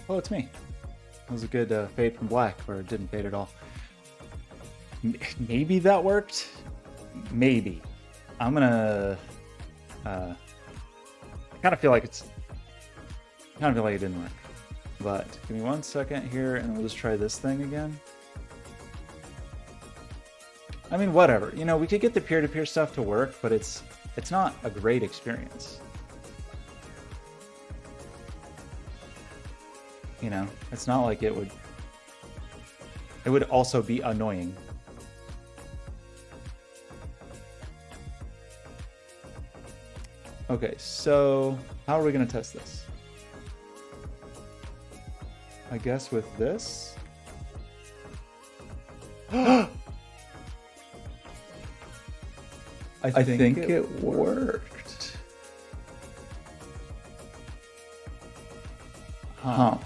Oh, it's me. That was a good fade from black, or it didn't fade at all. Maybe that worked. Maybe. I'm gonna. I kind of feel like it didn't work. But give me 1 second here, and we'll just try this thing again. I mean, whatever. You know, we could get the peer-to-peer stuff to work, but it's not a great experience. You know, it's not like it would also be annoying. Okay, so how are we going to test this? I guess with this. I think it worked. Huh.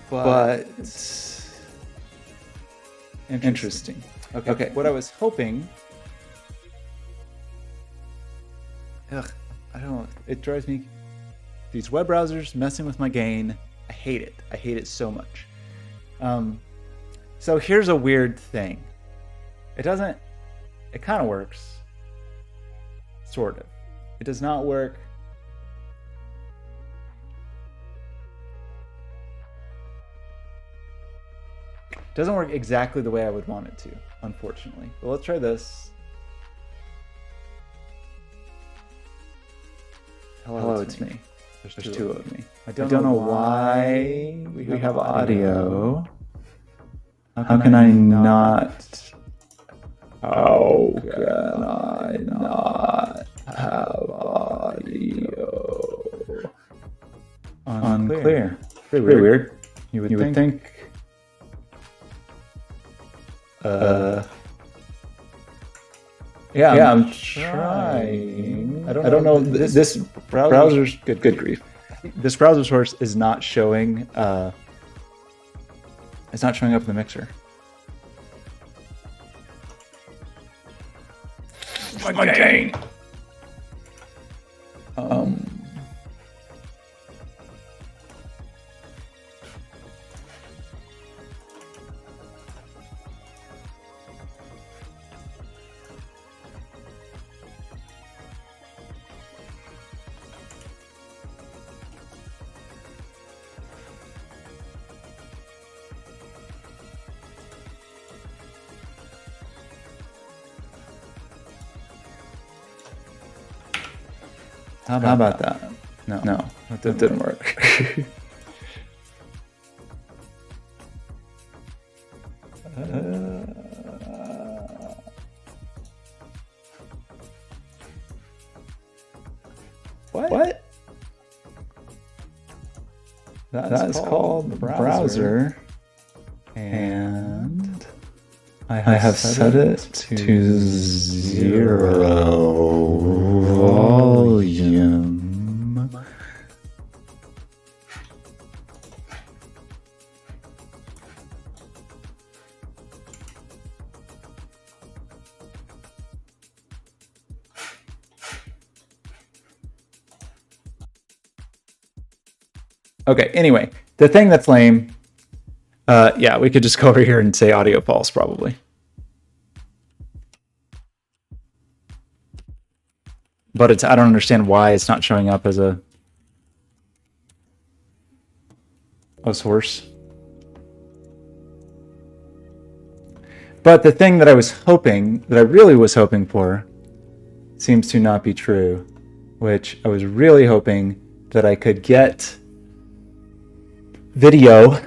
But interesting. Okay. What I was hoping. Ugh, I don't know. It drives me. These web browsers messing with my gain. I hate it. I hate it so much. So here's a weird thing. It kind of works. Sort of. It does not work. It doesn't work exactly the way I would want it to, unfortunately. But let's try this. Hello, it's me. There's two of me. I don't know why we have audio. How can I not? How can I not have audio? Unclear. Pretty weird. You would think. Yeah, I'm trying. I don't know. This browser's good grief. This browser source is not showing. It's not showing up in the mixer. My gain. How about that? No, that didn't work. What? That's called the browser. And I have set it to 0 volume. Okay, anyway, the thing that's lame, yeah, we could just go over here and say audio false probably. But I don't understand why it's not showing up as a source. But the thing that I really was hoping for, seems to not be true, which I was really hoping that I could get video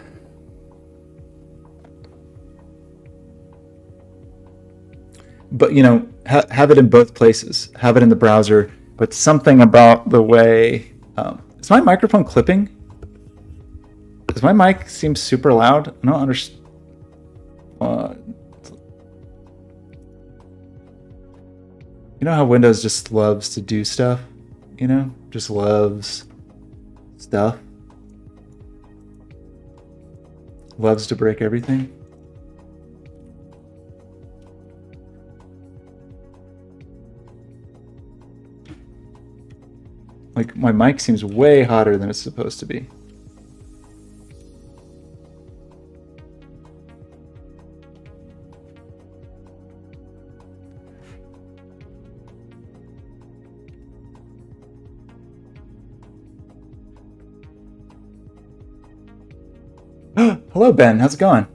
but you know, have it in both places. Have it in the browser, but something about the way is my microphone clipping? Does my mic seem super loud? I don't understand. You know how Windows just loves to do stuff? You know, just loves stuff. Loves to break everything. Like, my mic seems way hotter than it's supposed to be. Hello, Ben. How's it going?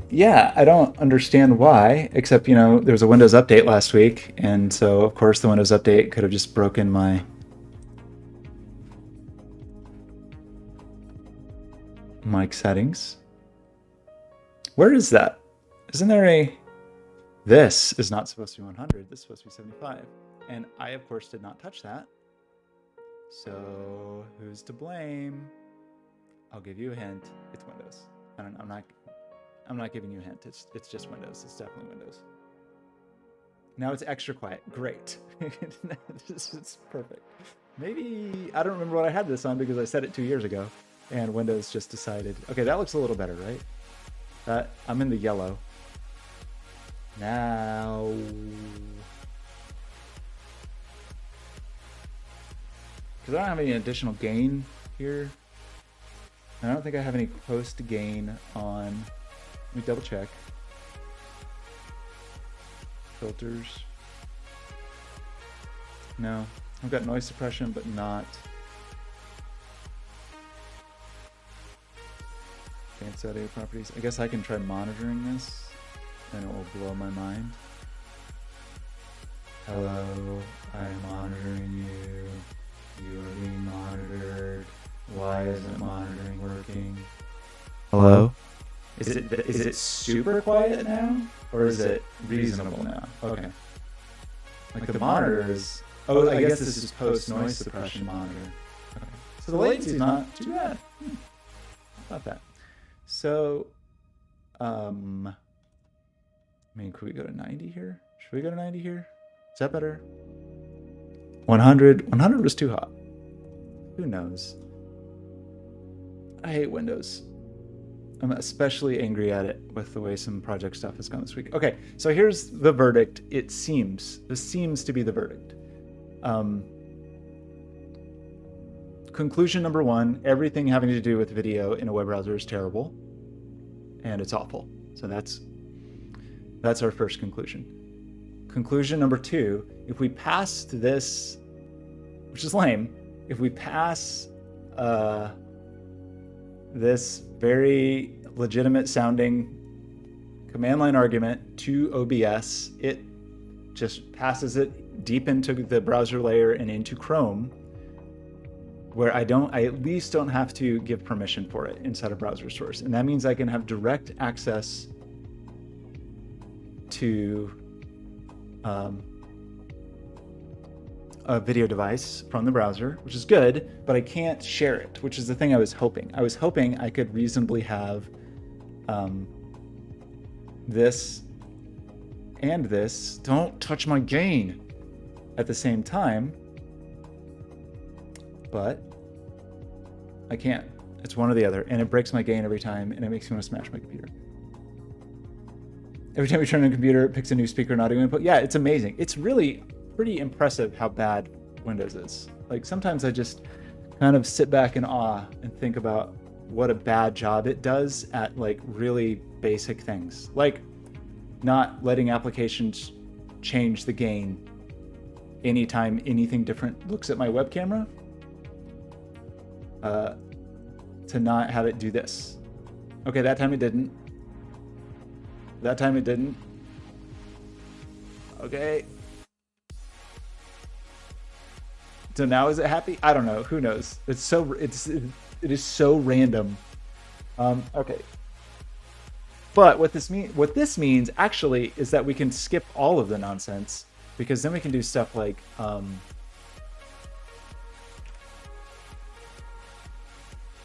Yeah, I don't understand why, except, you know, there was a Windows update last week, and so, of course, the Windows update could have just broken my mic settings. Where is that? Isn't there a... This is not supposed to be 100. This is supposed to be 75. And I, of course, did not touch that. So, who's to blame? I'll give you a hint. It's Windows. I'm not giving you a hint. It's just Windows. It's definitely Windows. Now it's extra quiet. Great. It's perfect. Maybe I don't remember what I had this on because I said it 2 years ago, and Windows just decided. Okay, that looks a little better, right? I'm in the yellow. Now. Because I don't have any additional gain here. I don't think I have any post gain on. Let me double check. Filters. No, I've got noise suppression, but not advanced audio properties. I guess I can try monitoring this, and it will blow my mind. Hello, I'm monitoring you. You are being monitored. Why isn't monitoring working? Hello? Is it super quiet now? Or is it reasonable now? Okay. Like the monitor is... Oh, I guess this is post noise suppression monitor. Okay. So the latency is not too bad. How about that? So, I mean, could we go to 90 here? Should we go to 90 here? Is that better? 100. 100 was too hot. Who knows? I hate Windows. I'm especially angry at it with the way some project stuff has gone this week. Okay, so here's the verdict. This seems to be the verdict. Conclusion number one, everything having to do with video in a web browser is terrible, and it's awful. So that's our first conclusion. Conclusion number two, if we pass this, which is lame, if we pass this very legitimate sounding command line argument to OBS, it just passes it deep into the browser layer and into Chrome, where I at least don't have to give permission for it inside a browser source. And that means I can have direct access to a video device from the browser, which is good, but I can't share it, which is the thing I was hoping. I was hoping I could reasonably have this and this. Don't touch my gain at the same time, but I can't. It's one or the other, and it breaks my gain every time, and it makes me want to smash my computer. Every time you turn on a computer, it picks a new speaker and audio input. Yeah, it's amazing. It's really pretty impressive how bad Windows is. Like, sometimes I just kind of sit back in awe and think about what a bad job it does at like really basic things, like not letting applications change the gain anytime anything different looks at my web camera, to not have it do this. Okay, that time it didn't. That time it didn't. Okay. So now is it happy? I don't know. Who knows? It is so random. Okay. But what this means actually is that we can skip all of the nonsense, because then we can do stuff like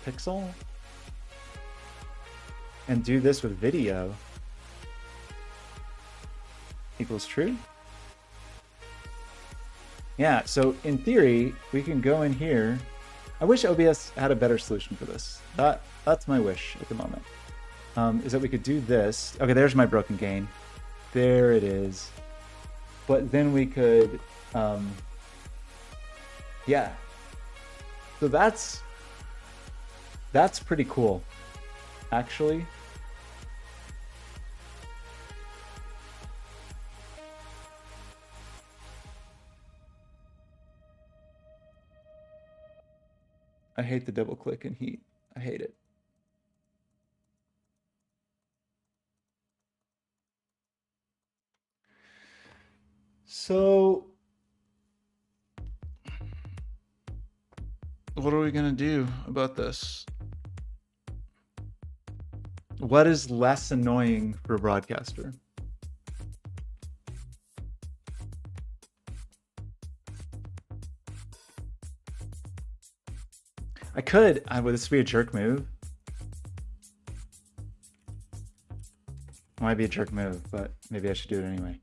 pixel and do this with video equals true. Yeah, so in theory, we can go in here. I wish OBS had a better solution for this. That's my wish at the moment. Is that we could do this. Okay, there's my broken gain. There it is. But then we could, yeah, So that's pretty cool, actually. I hate the double click and heat. I hate it. So what are we going to do about this? What is less annoying for a broadcaster? I could. Would this be a jerk move? It might be a jerk move, but maybe I should do it anyway.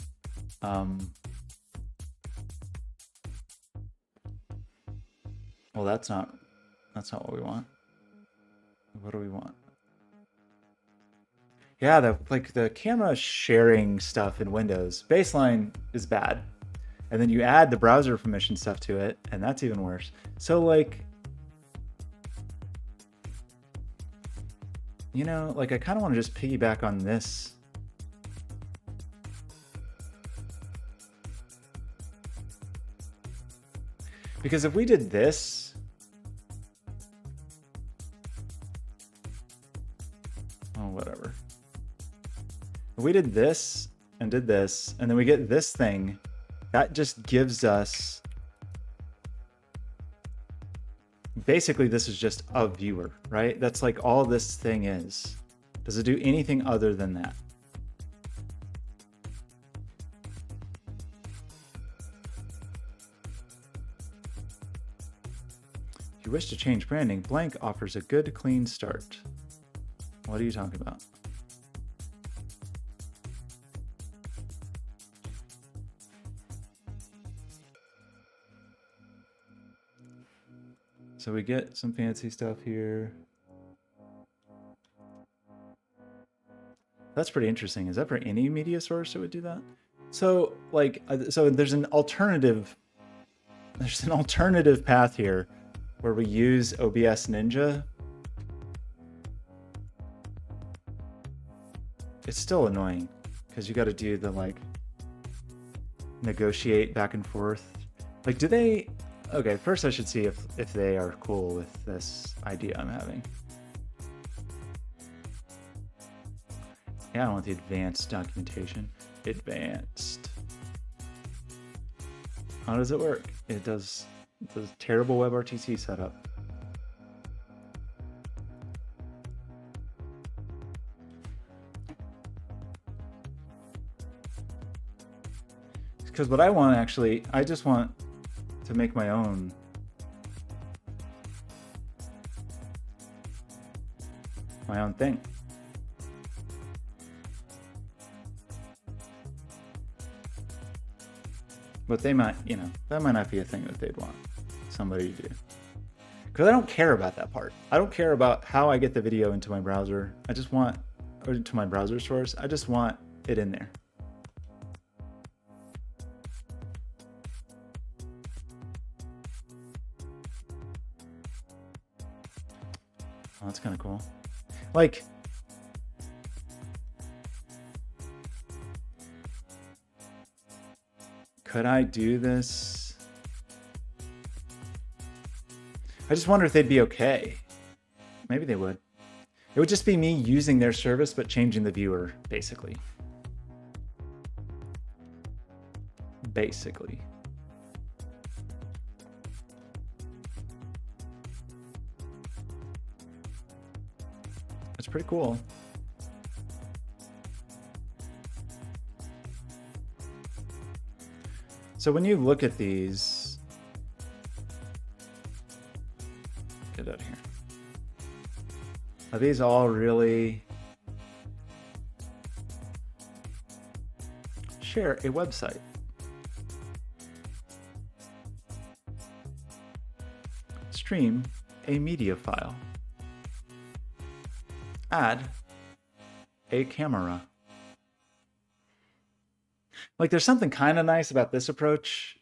Well, that's not what we want. What do we want? Yeah, the camera sharing stuff in Windows, baseline is bad. And then you add the browser permission stuff to it, and that's even worse. So like, you know, like I kind of want to just piggyback on this. Because if we did this, oh, whatever. If we did this, and then we get this thing, that just gives us, basically this is just a viewer, right? That's like all this thing is. Does it do anything other than that? If you wish to change branding, blank offers a good clean start. What are you talking about? So we get some fancy stuff here. That's pretty interesting. Is that for any media source that would do that? So like, so there's an alternative path here where we use OBS Ninja. It's still annoying because you got to do the like negotiate back and forth. Like, do they? Okay, first I should see if they are cool with this idea I'm having. Yeah, I want the advanced documentation. Advanced. How does it work? It does the terrible WebRTC setup. Because what I want actually, I just want to make my own thing. But they might, you know, that might not be a thing that they'd want somebody to do. Because I don't care about that part. I don't care about how I get the video into my browser. I just want, or to my browser source, I just want it in there. Oh, that's kind of cool. Like, could I do this? I just wonder if they'd be okay. Maybe they would. It would just be me using their service, but changing the viewer, basically. Basically. That's pretty cool. So when you look at these, get out of here. Are these all really share a website? Stream a media file. Add a camera. Like, there's something kind of nice about this approach.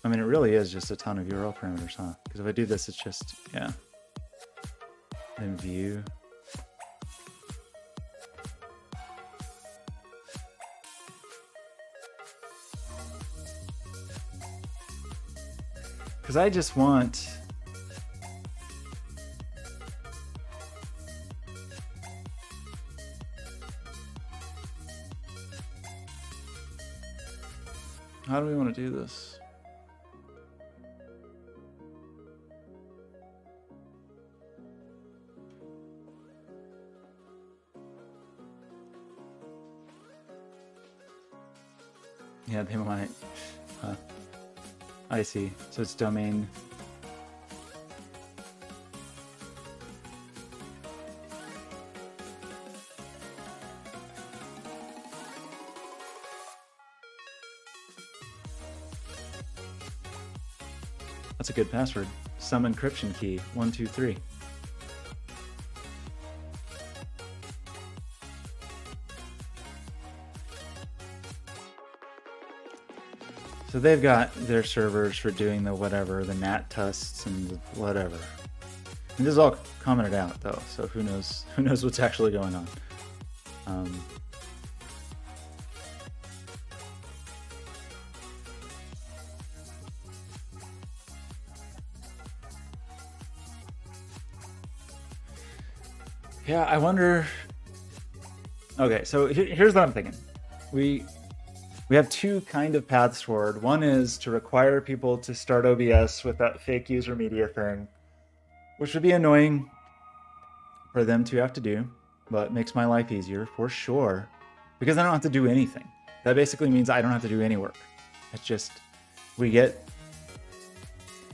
I mean, it really is just a ton of URL parameters, huh? Because if I do this, it's just, yeah. Then view. Because I just want... How do we want to do this? Yeah, they might. Huh. I see. So it's domain. That's a good password. Some encryption key. 123. So they've got their servers for doing the whatever, the NAT tests and the whatever. And this is all commented out though, so who knows what's actually going on. Yeah, I wonder. Okay, so here's what I'm thinking. We have two kind of paths forward. One is to require people to start OBS with that fake user media thing, which would be annoying for them to have to do, but makes my life easier for sure, because I don't have to do anything. That basically means I don't have to do any work. It's just we get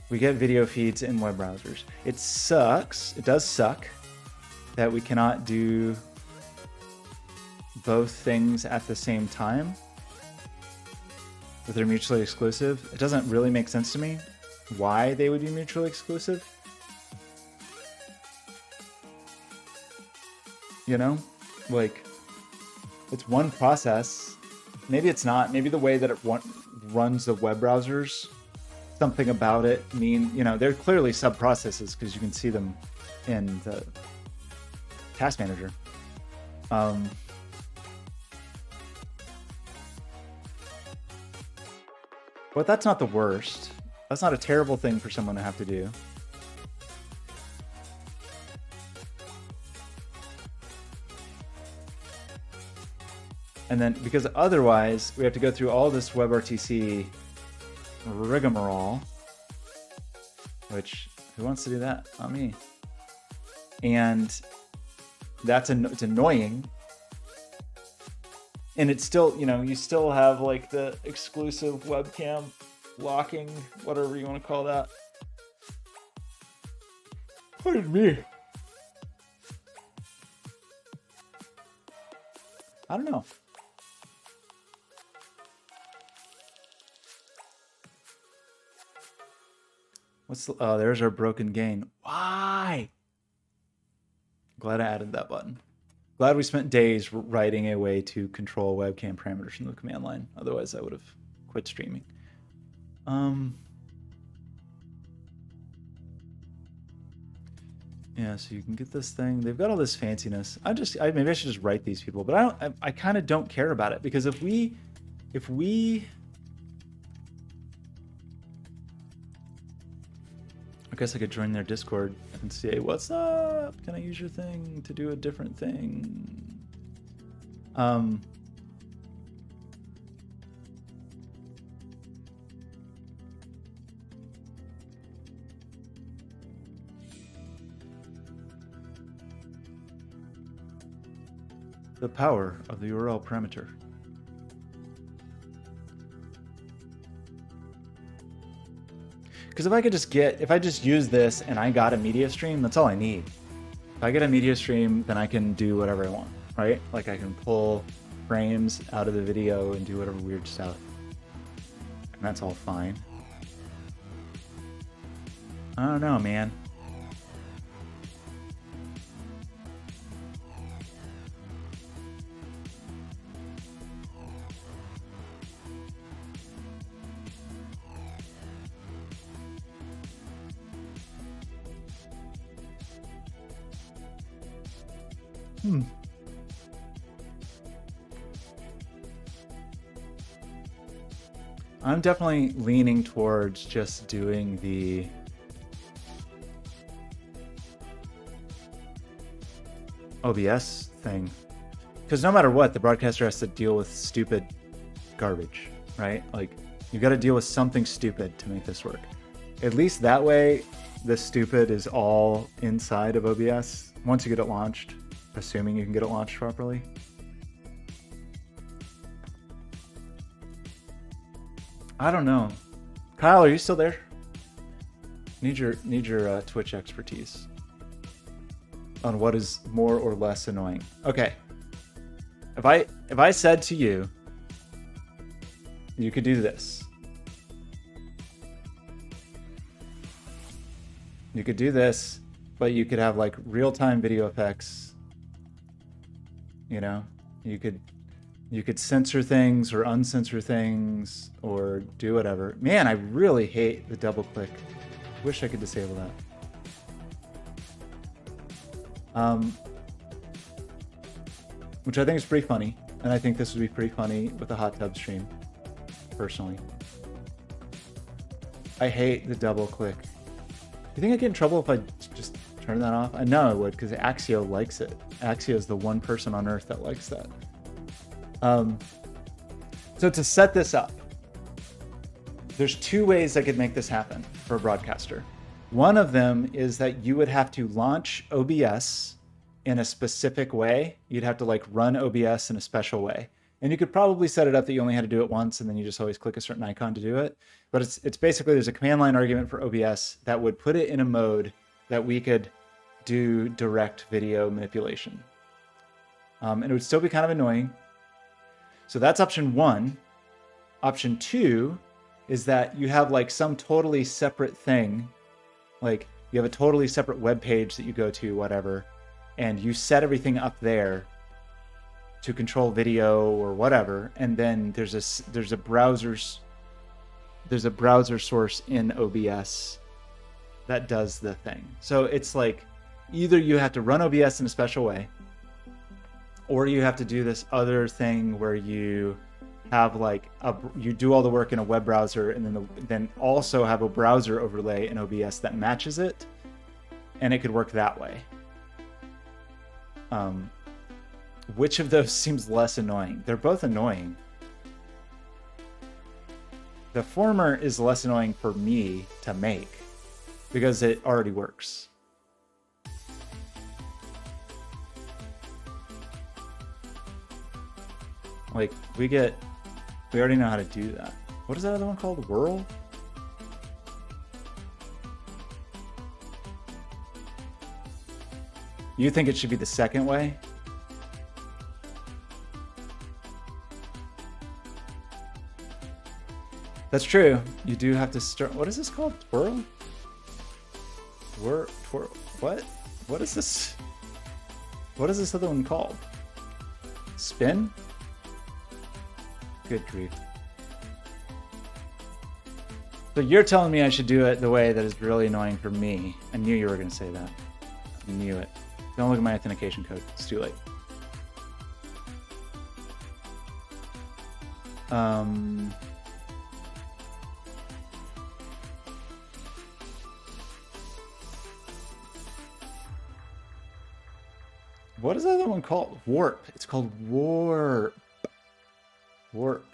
video feeds in web browsers. It sucks. It does suck that we cannot do both things at the same time, that they're mutually exclusive. It doesn't really make sense to me why they would be mutually exclusive. You know, like, it's one process. Maybe it's not. Maybe the way that it runs the web browsers, something about it they're clearly sub-processes because you can see them in the task manager. But that's not the worst. That's not a terrible thing for someone to have to do. And then, because otherwise, we have to go through all this WebRTC rigmarole, which, who wants to do that? Not me. And it's annoying. And it's still, you still have like the exclusive webcam locking, whatever you want to call that. Pardon me. I don't know. There's our broken gain. Why? Glad I added that button. Glad we spent days writing a way to control webcam parameters from the command line. Otherwise, I would have quit streaming. Yeah, so you can get this thing. They've got all this fanciness. Maybe I should just write these people, but I kind of don't care about it, because if we I guess I could join their Discord and say, what's up? Can I use your thing to do a different thing? The power of the URL parameter. Because if I just use this and I got a media stream, that's all I need. If I get a media stream, then I can do whatever I want, right? Like I can pull frames out of the video and do whatever weird stuff. And that's all fine. I don't know, man. I'm definitely leaning towards just doing the OBS thing. Because no matter what, the broadcaster has to deal with stupid garbage, right? Like, you got to deal with something stupid to make this work. At least that way, the stupid is all inside of OBS once you get it launched, assuming you can get it launched properly. I don't know. Kyle, are you still there? Need your Twitch expertise on what is more or less annoying. Okay. If I said to you, you could do this. You could do this, but you could have like real-time video effects. You know, you could censor things or uncensor things or do whatever. Man, I really hate the double click. Wish I could disable that. Which I think is pretty funny. And I think this would be pretty funny with a hot tub stream, personally. I hate the double click. You think I'd get in trouble if I just turn that off? I know I would, because Axio likes it. Axio is the one person on Earth that likes that. So to set this up, there's two ways I could make this happen for a broadcaster. One of them is that you would have to launch OBS in a specific way. You'd have to like run OBS in a special way. And you could probably set it up that you only had to do it once and then you just always click a certain icon to do it. But it's basically, there's a command line argument for OBS that would put it in a mode that we could do direct video manipulation. And it would still be kind of annoying. So that's option one. Option two is that you have like some totally separate thing. Like you have a totally separate web page that you go to, whatever, and you set everything up there to control video or whatever. And then there's a browser source in OBS that does the thing. So it's like either you have to run OBS in a special way, or you have to do this other thing where you have like you do all the work in a web browser and then also have a browser overlay in OBS that matches it, and it could work that way. Which of those seems less annoying? They're both annoying. The former is less annoying for me to make because it already works. Like we already know how to do that. What is that other one called? Whirl? You think it should be the second way? That's true. You do have to start. What is this called? Twirl? What? What is this? What is this other one called? Spin? Good grief. So you're telling me I should do it the way that is really annoying for me. I knew you were going to say that. I knew it. Don't look at my authentication code. It's too late. What is that other one called? Warp. It's called Warp. Warp.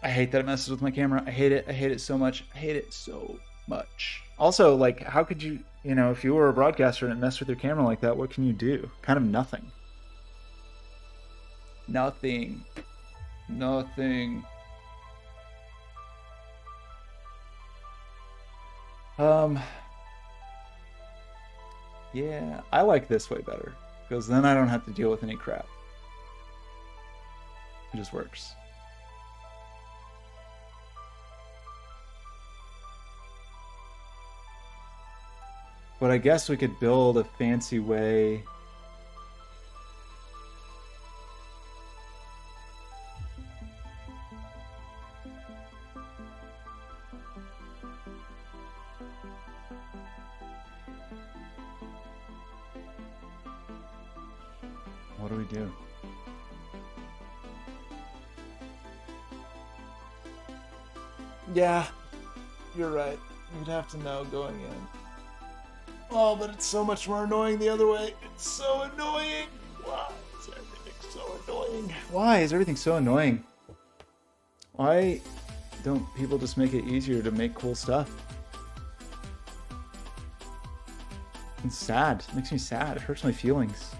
I hate that it messes with my camera. I hate it. I hate it so much. I hate it so much. Also, like, how could you, if you were a broadcaster and it messed with your camera like that, what can you do? Kind of nothing. Nothing. Nothing. Yeah, I like this way better because then I don't have to deal with any crap. It just works. But I guess we could build a fancy way. What do we do? Yeah, you're right. You'd have to know going in. Oh, but it's so much more annoying the other way. It's so annoying. Why is everything so annoying? Why is everything so annoying? Why don't people just make it easier to make cool stuff? It's sad. It makes me sad. It hurts my feelings.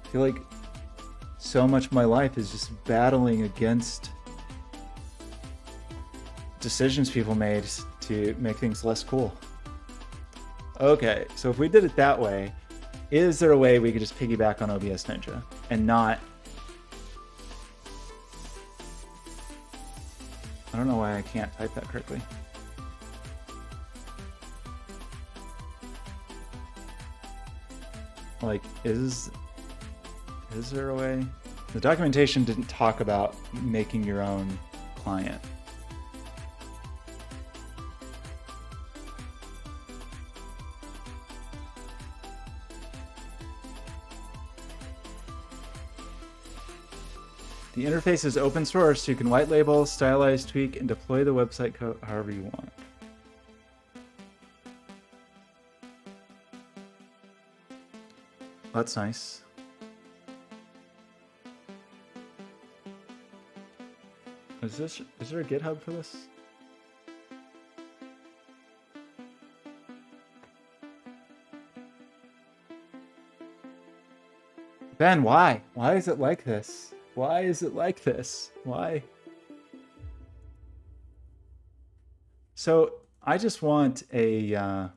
I feel like so much of my life is just battling against decisions people made to make things less cool. Okay, so if we did it that way, is there a way we could just piggyback on OBS Ninja and not... I don't know why I can't type that correctly. Like, is there a way? The documentation didn't talk about making your own client. The interface is open source, so you can white label, stylize, tweak, and deploy the website code however you want. That's nice. Is there a GitHub for this? Ben, why? Why is it like this? Why is it like this? Why? So I just want a...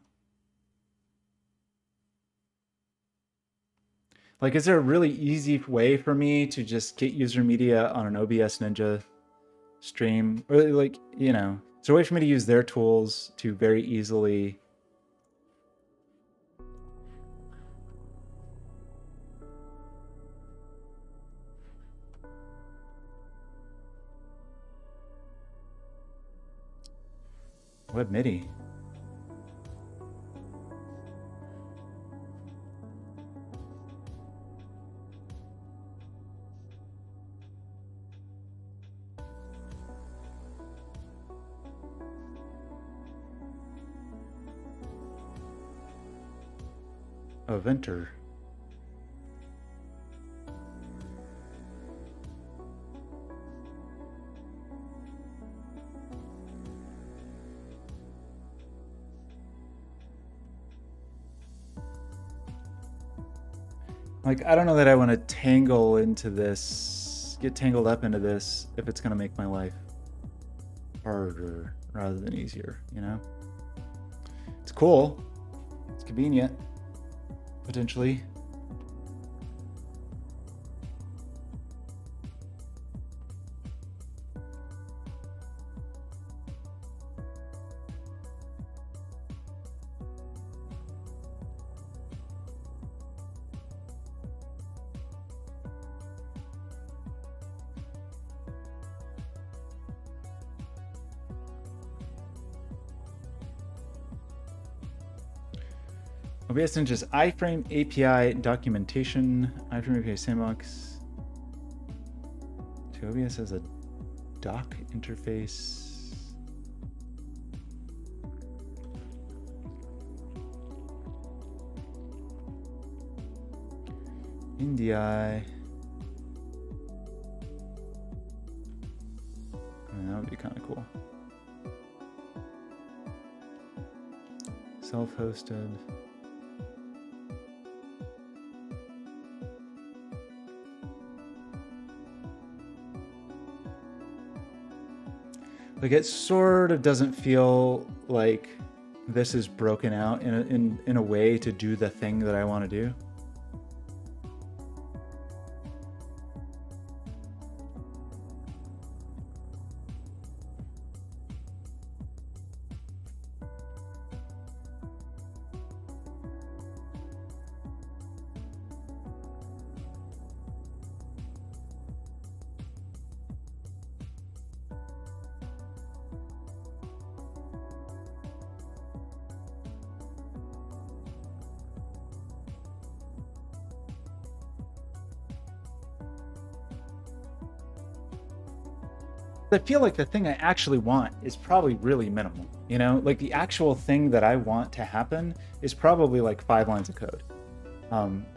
like, is there a really easy way for me to just get user media on an OBS Ninja stream? Or like, you know, is there a way for me to use their tools to very easily... Web MIDI. Oh, Venter. Like, I don't know that I want to tangle into this, get tangled up into this if it's going to make my life harder rather than easier, you know? It's cool. It's convenient, potentially. OBS Ninja's iframe API documentation. iframe API sandbox. To OBS has a doc interface. NDI. That would be kind of cool. Self-hosted. Like, it sort of doesn't feel like this is broken out in a way to do the thing that I want to do. I feel like the thing I actually want is probably really minimal. You know, like the actual thing that I want to happen is probably like 5 lines of code.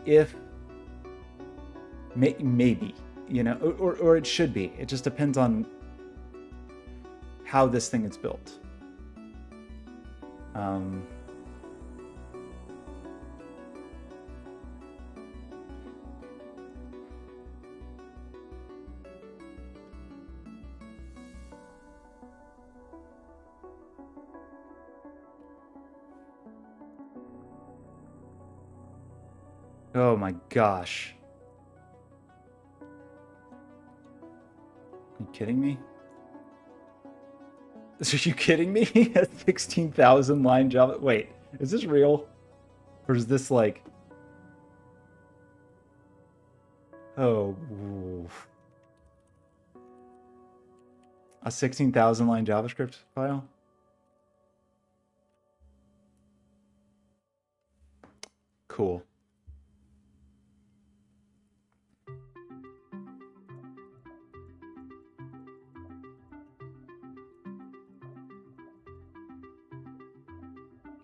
If maybe, you know, or it should be. It just depends on how this thing is built. Oh my gosh. Are you kidding me? Are you kidding me? A 16,000 line Java. Wait, is this real? Or is this like... Oh. Oof. A 16,000 line JavaScript file? Cool.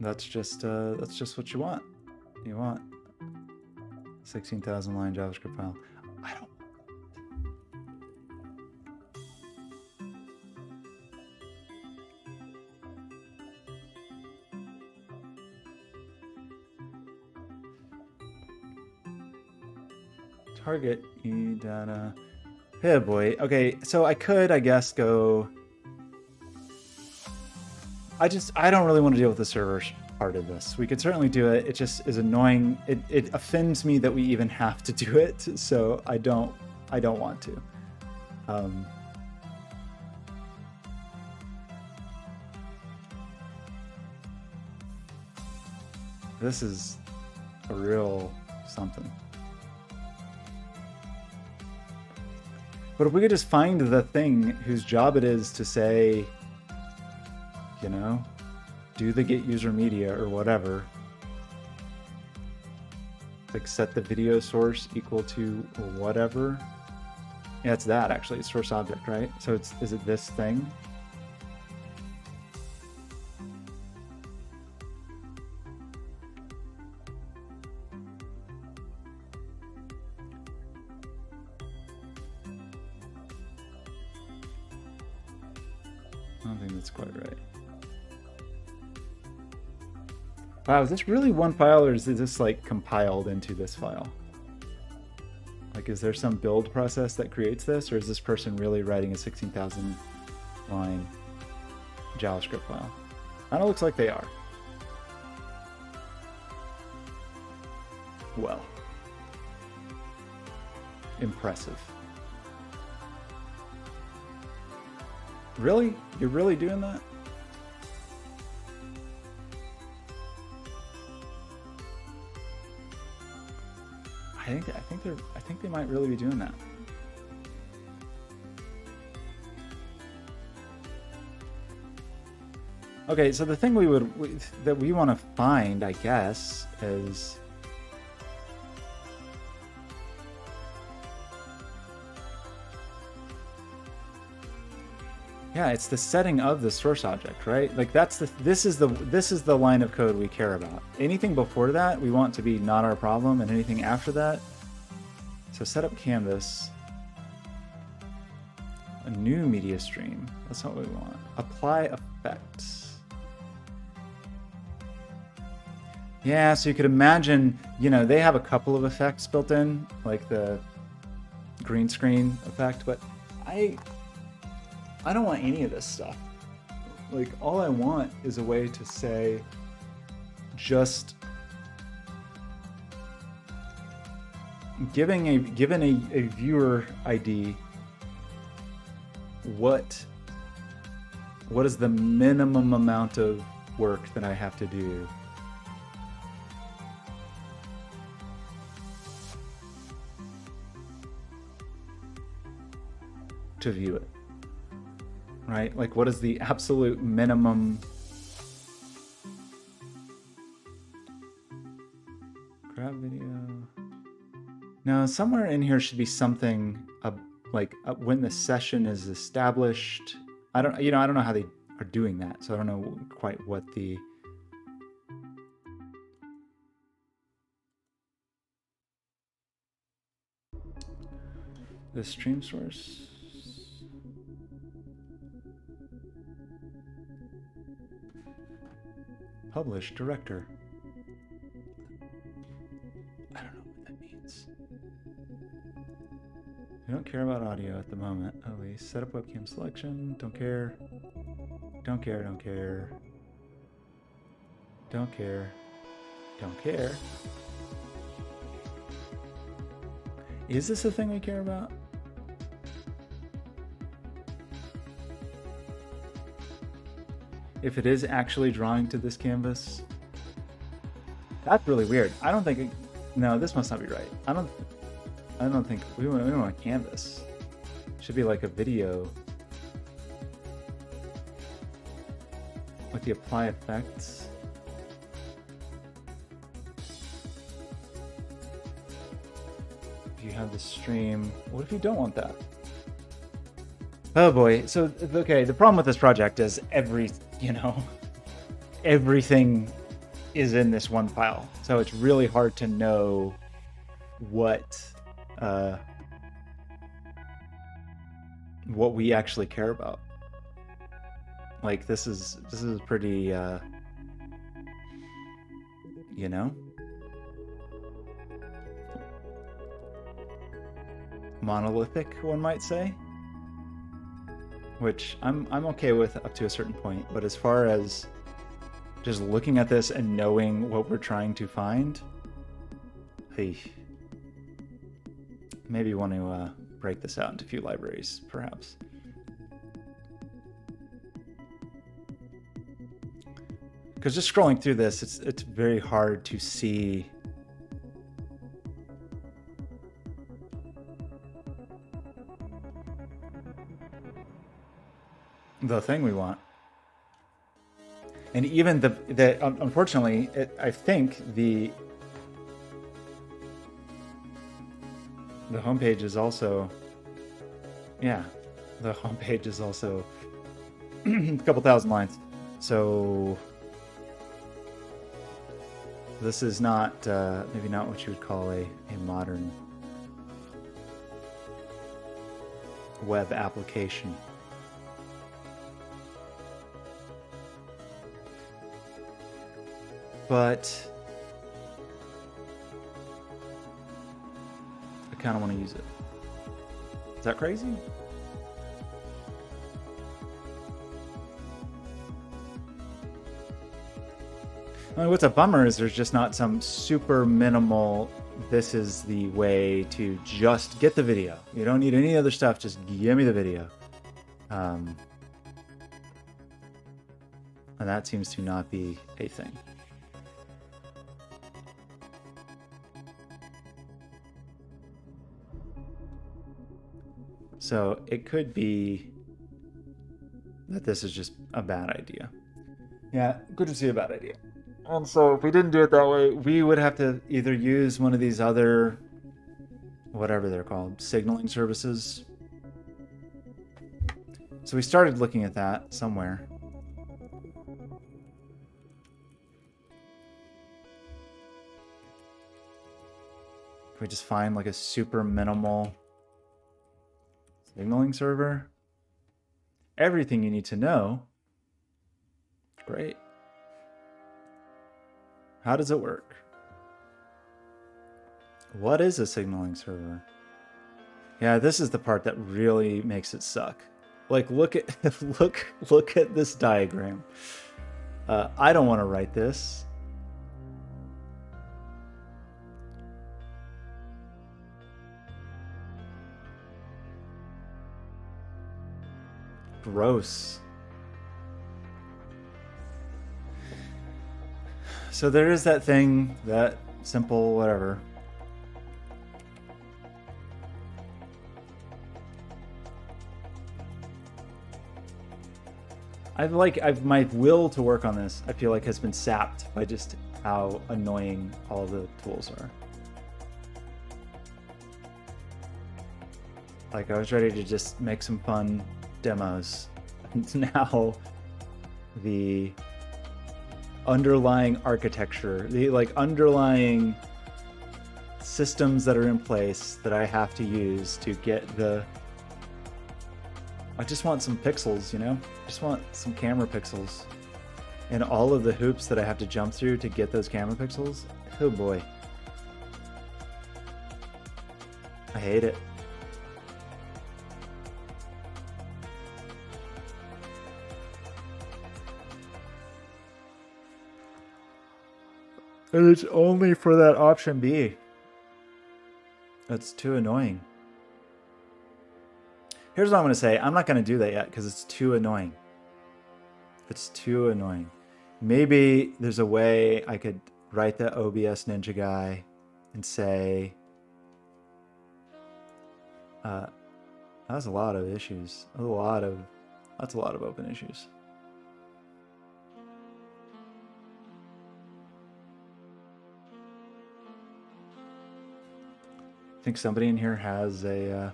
That's just what you want. You want 16,000 line JavaScript file. I don't. Target e-data. Hey boy. Okay, so I could, I guess, go. I don't really want to deal with the server part of this. We could certainly do it. It just is annoying. It offends me that we even have to do it. So I don't want to. This is a real something. But if we could just find the thing whose job it is to say, you know, do the get user media or whatever. Like set the video source equal to whatever. Yeah, it's that actually. It's source object, right? So is it this thing? I don't think that's quite right. Wow, is this really one file or is this like compiled into this file? Like, is there some build process that creates this, or is this person really writing a 16,000 line JavaScript file? Kind of looks like they are. Well, impressive. Really? You're really doing that? I think they might really be doing that. Okay, so the thing that we want to find, I guess, is yeah, it's the setting of the source object, right? Like this is the line of code we care about. Anything before that we want to be not our problem, and anything after that. So set up canvas, a new media stream. That's not what we want. Apply effects. Yeah, so you could imagine, you know, they have a couple of effects built in, like the green screen effect, but I don't want any of this stuff. Like, all I want is a way to say, just given a viewer ID, what is the minimum amount of work that I have to do to view it? Right? Like, what is the absolute minimum? Grab video. Now, somewhere in here should be something like when the session is established. I don't know how they are doing that, so I don't know quite what the stream source. Publish director. I don't know what that means. We don't care about audio at the moment, at least. Set up webcam selection. Don't care. Don't care, don't care. Don't care. Don't care. Is this a thing we care about? If it is actually drawing to this canvas, that's really weird. I don't think no, this must not be right. I don't think we don't want a canvas. It should be like a video with the apply effects. If you have the stream, what if you don't want that? Oh boy. So okay, the problem with this project is everything is in this one file. So it's really hard to know what we actually care about. Like this is pretty monolithic, one might say. Which I'm okay with up to a certain point, but as far as just looking at this and knowing what we're trying to find, hey, maybe want to break this out into a few libraries, perhaps. Because just scrolling through this, it's very hard to see the thing we want. And even unfortunately, I think the homepage is also, the homepage is also a couple thousand lines. So this is not, maybe not what you would call a modern web application. But I kind of want to use it. Is that crazy? I mean, what's a bummer is there's just not some super minimal, this is the way to just get the video. You don't need any other stuff, just give me the video. And that seems to not be a thing. So it could be that this is just a bad idea. Yeah, could just be a bad idea. And so if we didn't do it that way, we would have to either use one of these other, whatever they're called, signaling services. So we started looking at that somewhere. Can we just find like a super minimal signaling server? Everything you need to know. Great. How does it work? What is a signaling server? Yeah, this is the part that really makes it suck. Like, look at look at this diagram. I don't want to write this. Gross. So there is that thing, that simple whatever. My will to work on this, I feel like, has been sapped by just how annoying all the tools are. Like, I was ready to just make some fun demos. And now the underlying architecture, the like underlying systems that are in place that I have to use to get the... I just want some pixels, you know? I just want some camera pixels. And all of the hoops that I have to jump through to get those camera pixels, oh boy. I hate it. And it's only for that option B. That's too annoying. Here's what I'm going to say. I'm not going to do that yet because it's too annoying. It's too annoying. Maybe there's a way I could write the OBS Ninja guy and say, that's a lot of issues. That's a lot of open issues. I think somebody in here has a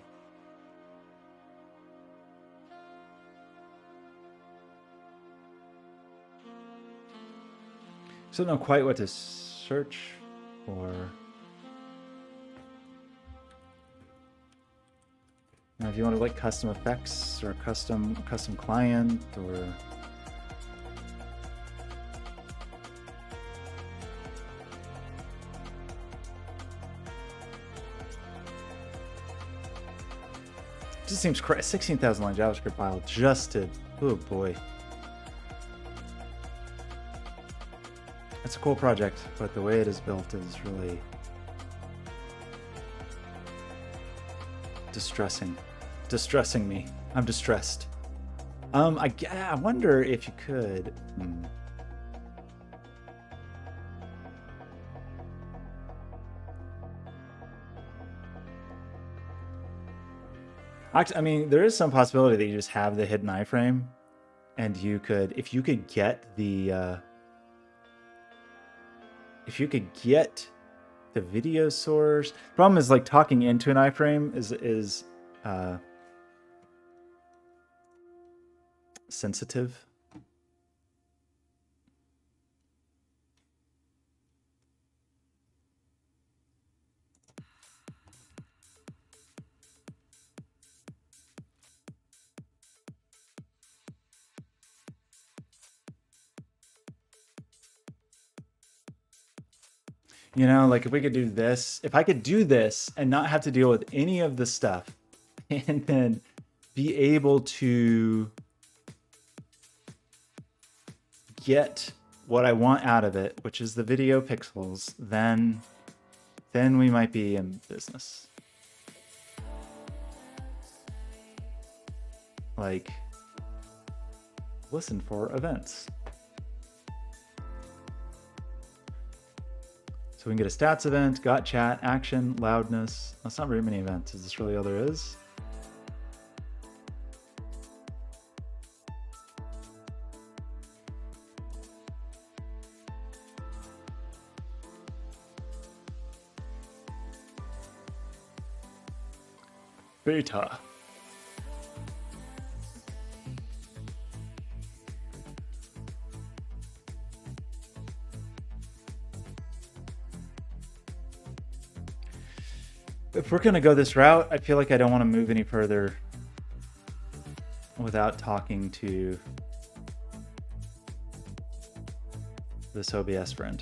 I don't know quite what to search for. Now, if you want to like custom effects or custom client or just seems crazy. 16,000 line JavaScript file just to, oh boy. It's a cool project, but the way it is built is really distressing me. I'm distressed. I wonder if you could. Actually, I mean, there is some possibility that you just have the hidden iframe, and you could, if you could get the video source. Problem is, like, talking into an iframe is sensitive. You know, like if we could do this, if I could do this and not have to deal with any of the stuff and then be able to get what I want out of it, which is the video pixels, then we might be in business. Like, listen for events. So we can get a stats event, got chat, action, loudness. That's not very many events. Is this really all there is? Beta. If we're going to go this route, I feel like I don't want to move any further without talking to this OBS friend.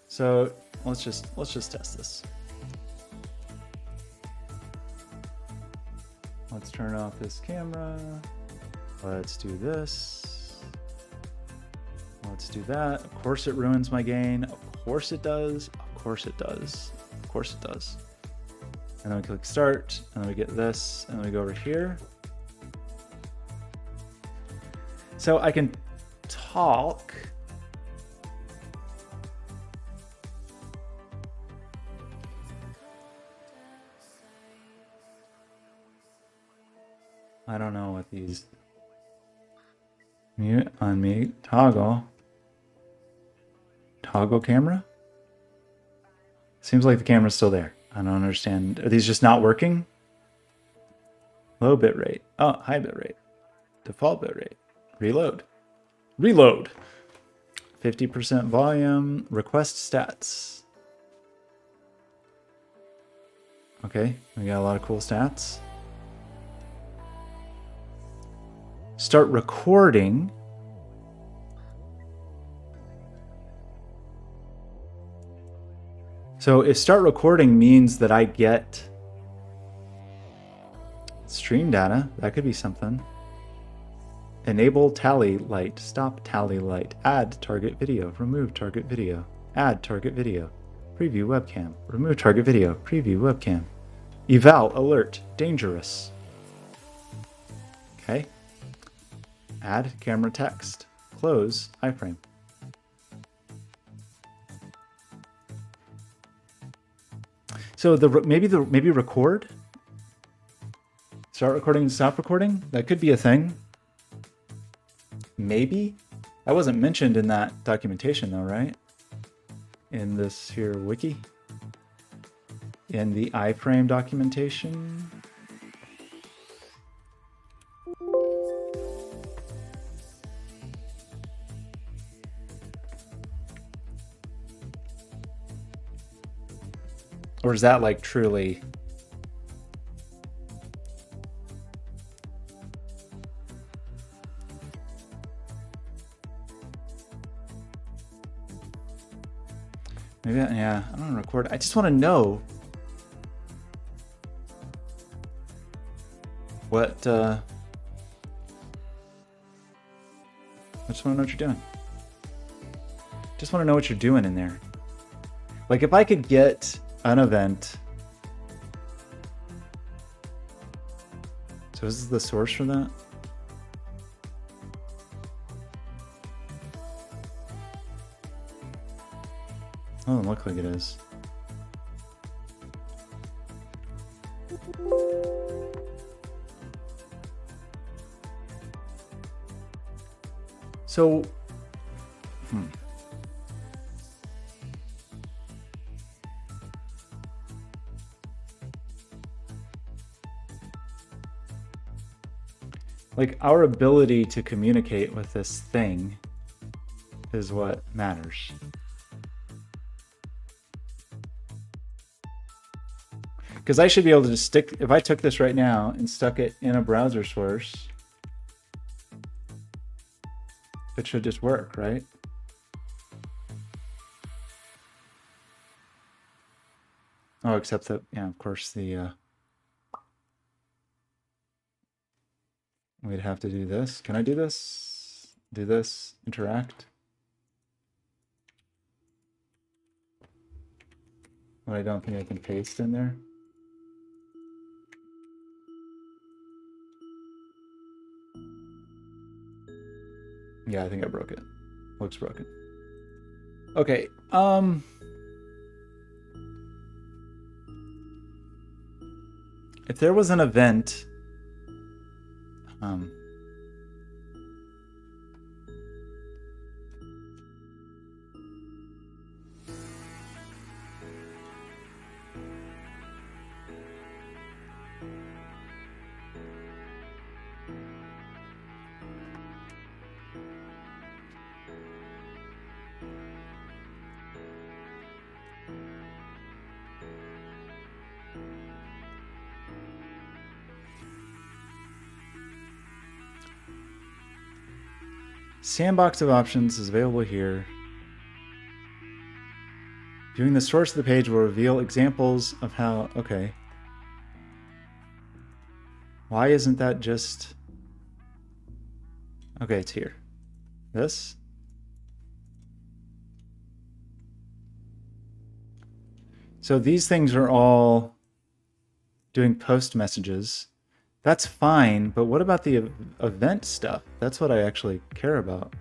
So let's just test this. Let's turn off this camera. Let's do this. Let's do that. Of course it ruins my gain. Of course it does. Of course it does. Of course it does. And then we click start, and then we get this, and then we go over here. So I can talk. I don't know what these... Mute, unmute, toggle. Toggle camera? Seems like the camera's still there. I don't understand. Are these just not working? Low bit rate. Oh, high bit rate. Default bit rate. Reload. Reload. 50% volume. Request stats. Okay, we got a lot of cool stats. Start recording. So if start recording means that I get stream data, that could be something. Enable tally light, stop tally light, add target video, remove target video, add target video, preview webcam, remove target video, preview webcam, eval alert, dangerous. Okay. Add camera text, close iframe. So maybe record, start recording and stop recording. That could be a thing. Maybe that wasn't mentioned in that documentation though, right? In this here wiki, in the iframe documentation. Or is that like truly? Maybe, yeah, I don't want to record. I just want to know what, I just want to know what you're doing. Just want to know what you're doing in there. Like if I could get an event. So is this the source for that? Oh, it doesn't look like it is. So, like our ability to communicate with this thing is what matters. Because I should be able to just stick, if I took this right now and stuck it in a browser source, it should just work, right? Oh, except that, yeah, of course, the we'd have to do this. Can I do this? Do this, interact. But I don't think I can paste in there. Yeah, I think I broke it. Looks broken. Okay, if there was an event, sandbox of options is available here. Viewing the source of the page will reveal examples of how, okay. Why isn't that just, okay, it's here. This? So these things are all doing post messages. That's fine, but what about the event stuff? That's what I actually care about.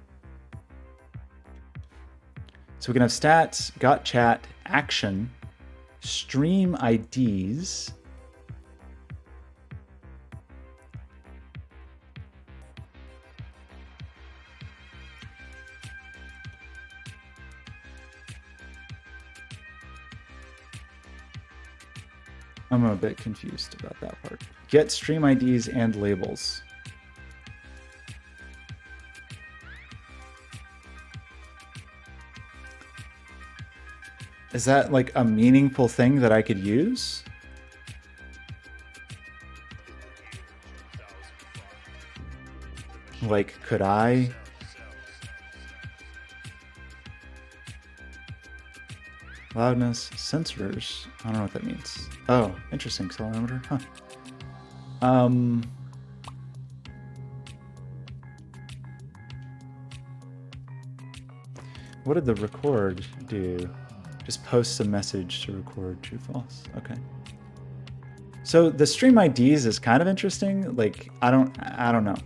So we can have stats, got chat, action, stream IDs. I'm a bit confused about that part. Get stream IDs and labels. Is that like a meaningful thing that I could use? Like, could I? Loudness, sensors. I don't know what that means. Oh, interesting. Accelerometer, huh? What did the record do? Just posts a message to record true false. Okay. So the stream IDs is kind of interesting. Like, I don't know.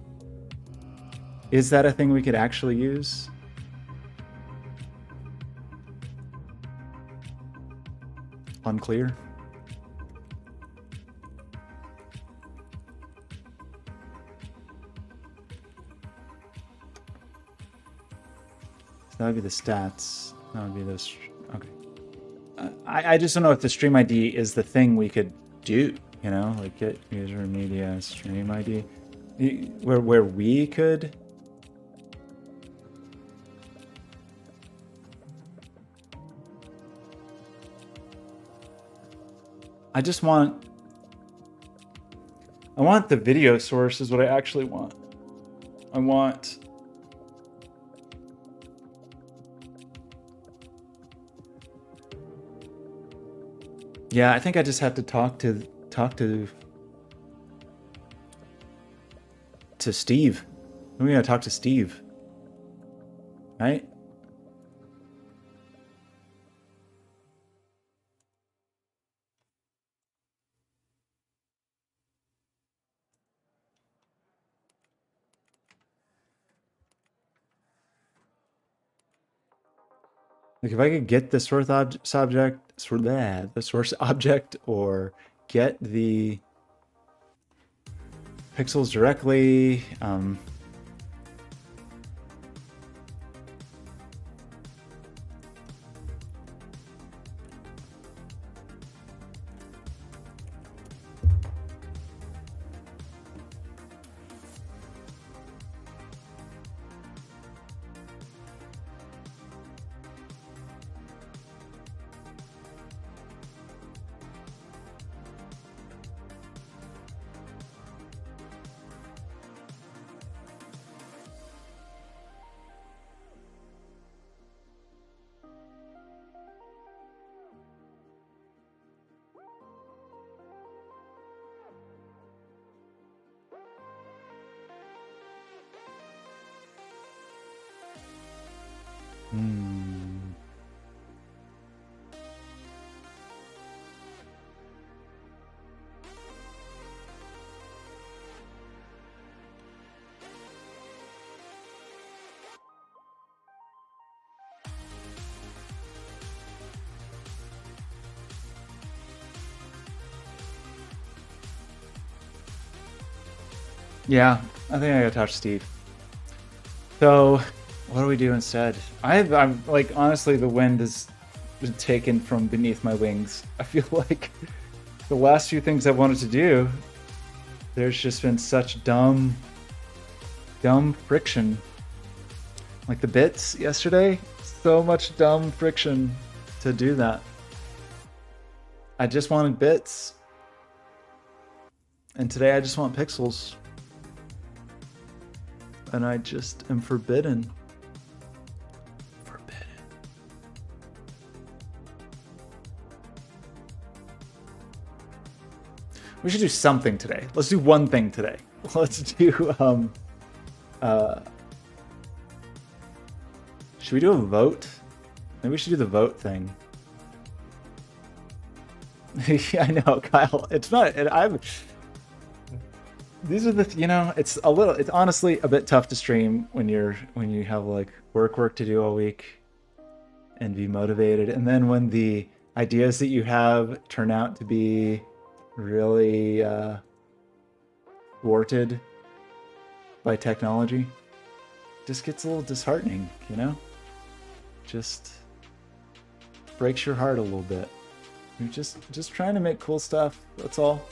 Is that a thing we could actually use? Unclear. So that would be the stats. That would be those. Okay. I just don't know if the stream ID is the thing we could do. You know, like get user media stream ID, where we could. I want the video source is what I actually want. I want Yeah, I think I just have to talk to Steve. We're gonna talk to Steve. Right? Like if I could get the source object, or get the pixels directly. Yeah, I think I gotta talk to Steve. So, what do we do instead? I'm like, honestly, the wind has been taken from beneath my wings. I feel like the last few things I wanted to do, there's just been such dumb friction. Like the bits yesterday, so much dumb friction to do that. I just wanted bits. And today I just want pixels. And I just am forbidden. We should do something today. Let's do one thing today. Let's do, should we do a vote? Maybe we should do the vote thing. Yeah, I know, Kyle. It's not, these are the, you know, it's honestly a bit tough to stream when you have like work to do all week and be motivated. And then when the ideas that you have turn out to be really thwarted by technology, it just gets a little disheartening, you know? Just breaks your heart a little bit. You're just trying to make cool stuff. That's all.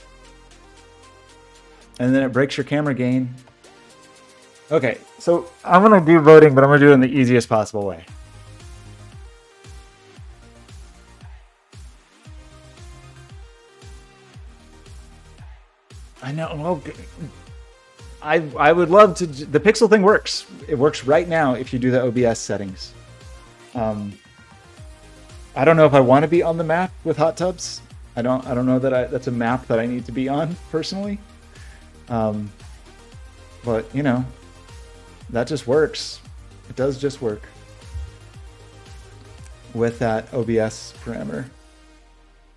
And then it breaks your camera gain. Okay, so I'm gonna do voting, but I'm gonna do it in the easiest possible way. I know. Well, I would love to. The pixel thing works. It works right now if you do the OBS settings. I don't know if I want to be on the map with hot tubs. I don't know that that's a map that I need to be on personally. But you know, that just works. It does just work with that OBS parameter.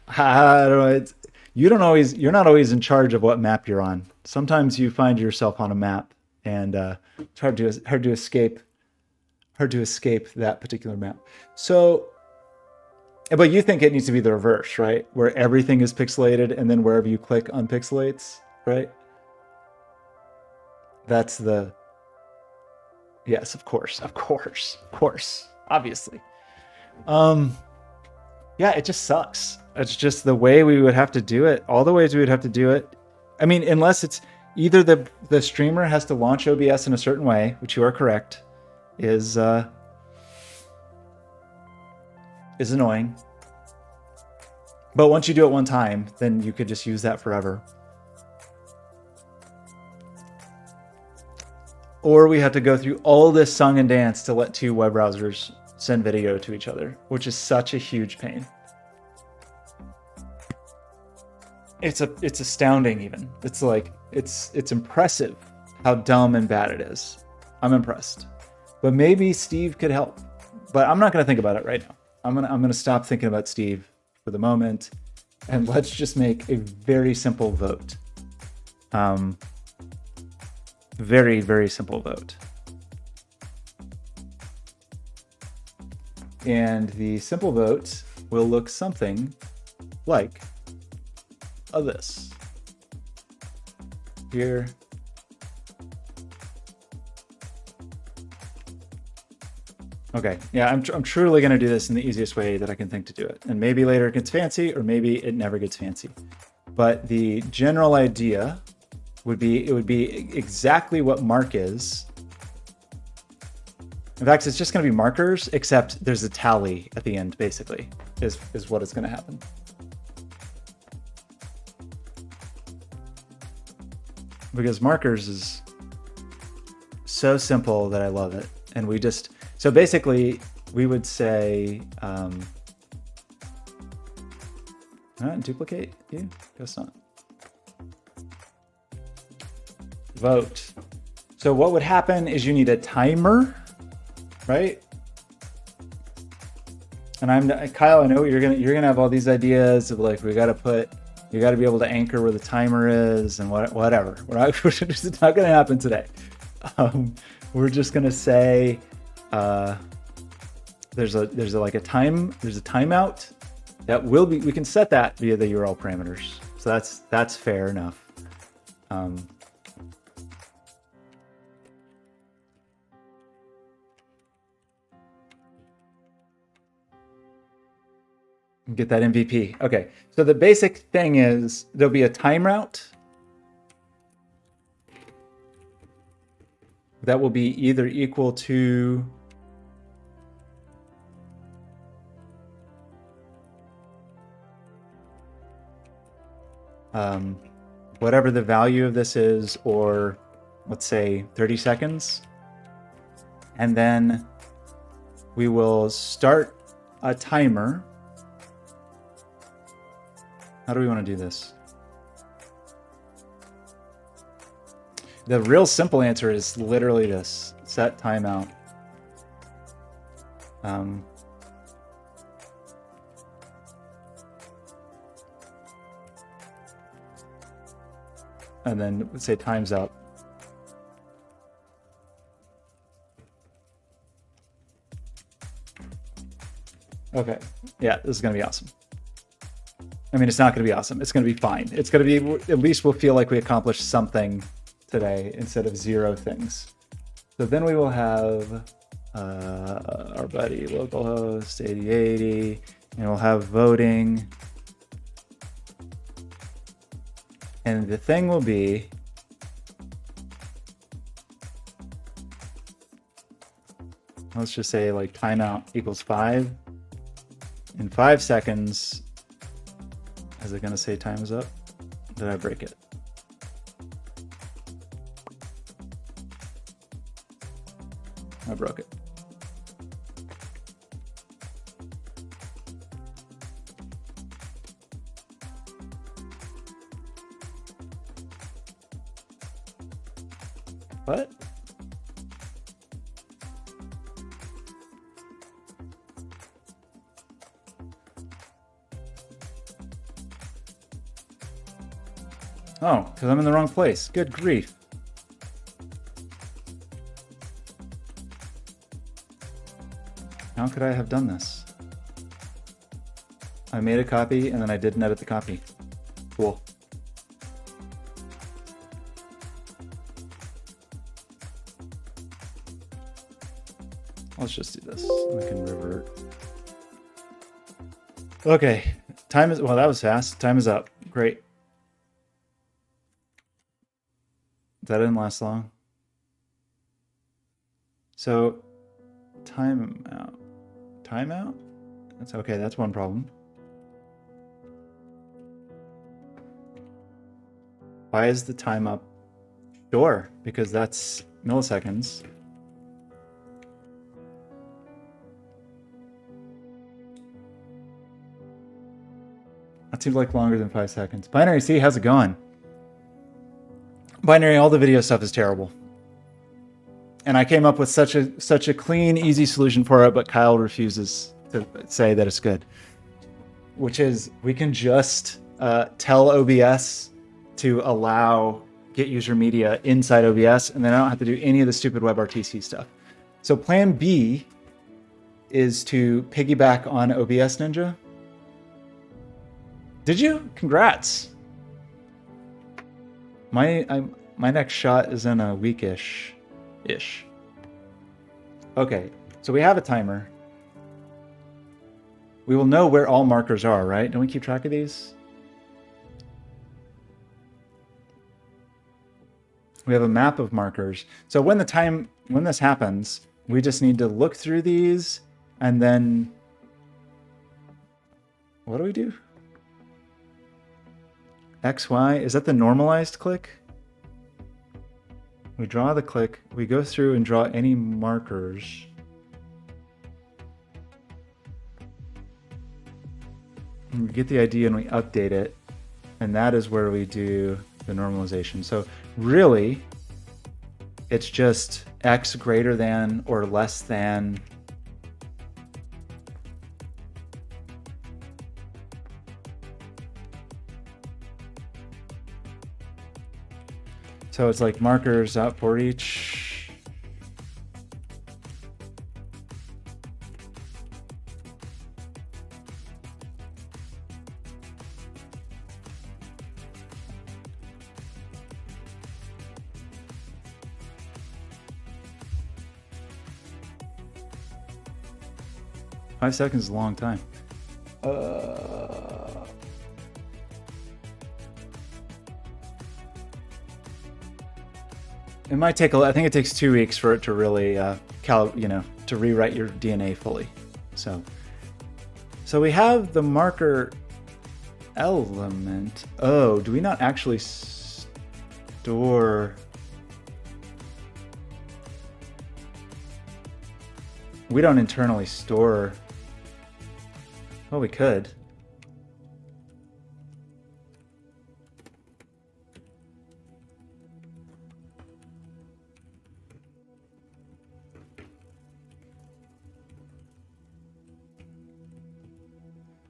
I don't know. You're not always in charge of what map you're on. Sometimes you find yourself on a map, and it's hard to escape that particular map. So, but you think it needs to be the reverse, right? Where everything is pixelated, and then wherever you click unpixelates, right? That's the... Yes, of course, obviously. Yeah, it just sucks. It's just the way we would have to do it. All the ways we would have to do it. I mean, unless it's either the streamer has to launch OBS in a certain way, which you are correct, is annoying. But once you do it one time, then you could just use that forever. Or we have to go through all this song and dance to let two web browsers send video to each other, which is such a huge pain. It's astounding even. It's like, it's impressive how dumb and bad it is. I'm impressed. But maybe Steve could help. But I'm not going to think about it right now. I'm gonna stop thinking about Steve for the moment, and let's just make a very simple vote. Very, very simple vote. And the simple vote will look something like this. Here. Okay, yeah, I'm truly going to do this in the easiest way that I can think to do it. And maybe later it gets fancy, or maybe it never gets fancy. But the general idea would be, it would be exactly what mark is. In fact, it's just going to be markers, except there's a tally at the end, basically, is what is going to happen. Because markers is so simple that I love it. And we just... So basically, we would say, duplicate you? Guess not. Vote. So what would happen is you need a timer, right? And Kyle, I know you're gonna have all these ideas of like, you got to be able to anchor where the timer is and whatever. It's not gonna happen today. We're just gonna say, there's a timeout that will be, we can set that via the URL parameters. So that's fair enough. Get that MVP. Okay, so the basic thing is there'll be a timeout that will be either equal to whatever the value of this is, or let's say 30 seconds. And then we will start a timer. How do we want to do this? The real simple answer is literally this: set timeout. And then let's say time's up. Okay, yeah, this is gonna be awesome. I mean, it's not gonna be awesome. It's gonna be fine. It's gonna be, at least we'll feel like we accomplished something today instead of 0 things. So then we will have our buddy localhost 8080, and we'll have voting. And the thing will be, let's just say like timeout equals 5. In 5 seconds, is it going to say time is up? Did I break it? I broke it. What? Oh, because I'm in the wrong place. Good grief. How could I have done this? I made a copy and then I didn't edit the copy. Cool. Let's just do this. We can revert. Okay. Time is, well, that was fast. Time is up. Great. That didn't last long. So, timeout. Timeout? That's okay. That's one problem. Why is the time up? Sure, because that's milliseconds. That seems like longer than 5 seconds. Binary C, how's it going? Binary, all the video stuff is terrible. And I came up with such a clean, easy solution for it, but Kyle refuses to say that it's good. Which is, we can just tell OBS to allow get user media inside OBS, and then I don't have to do any of the stupid WebRTC stuff. So plan B is to piggyback on OBS Ninja. Did you? Congrats. My next shot is in a weekish. Okay, so we have a timer. We will know where all markers are, right? Don't we keep track of these? We have a map of markers. So when this happens, we just need to look through these and then what do we do? X, Y, is that the normalized click? We draw the click, we go through and draw any markers. And we get the ID and we update it, and that is where we do the normalization. So really, it's just X greater than or less than so it's like markers out for each. Five seconds is a long time. It might take I think it takes 2 weeks for it to really, to rewrite your DNA fully. So we have the marker element. Oh, do we not actually store? We don't internally store. Well, we could.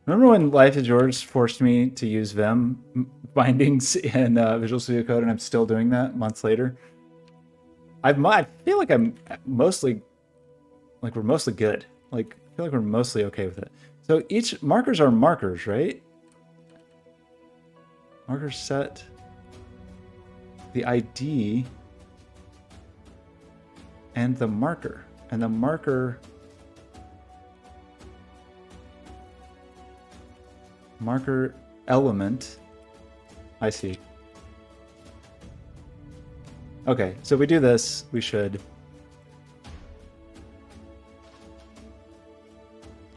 Remember when Life is Yours forced me to use Vim bindings in Visual Studio Code, and I'm still doing that months later? I feel like we're mostly good. Like, I feel like we're mostly okay with it. So each markers are markers, right? Markers set the ID and the marker. And the marker element, I see. Okay, so if we do this, we should.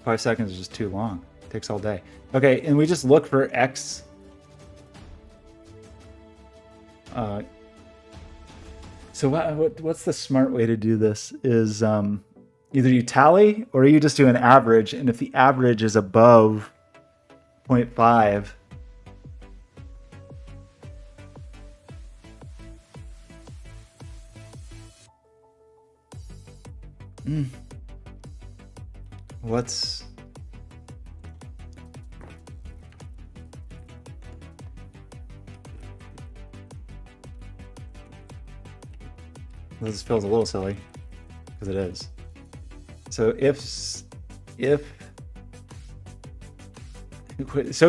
5 seconds is just too long. It takes all day. Okay, and we just look for X. So what's the smart way to do this is either you tally or you just do an average, and if the average is above 0.5, what's this feels a little silly because it is. So if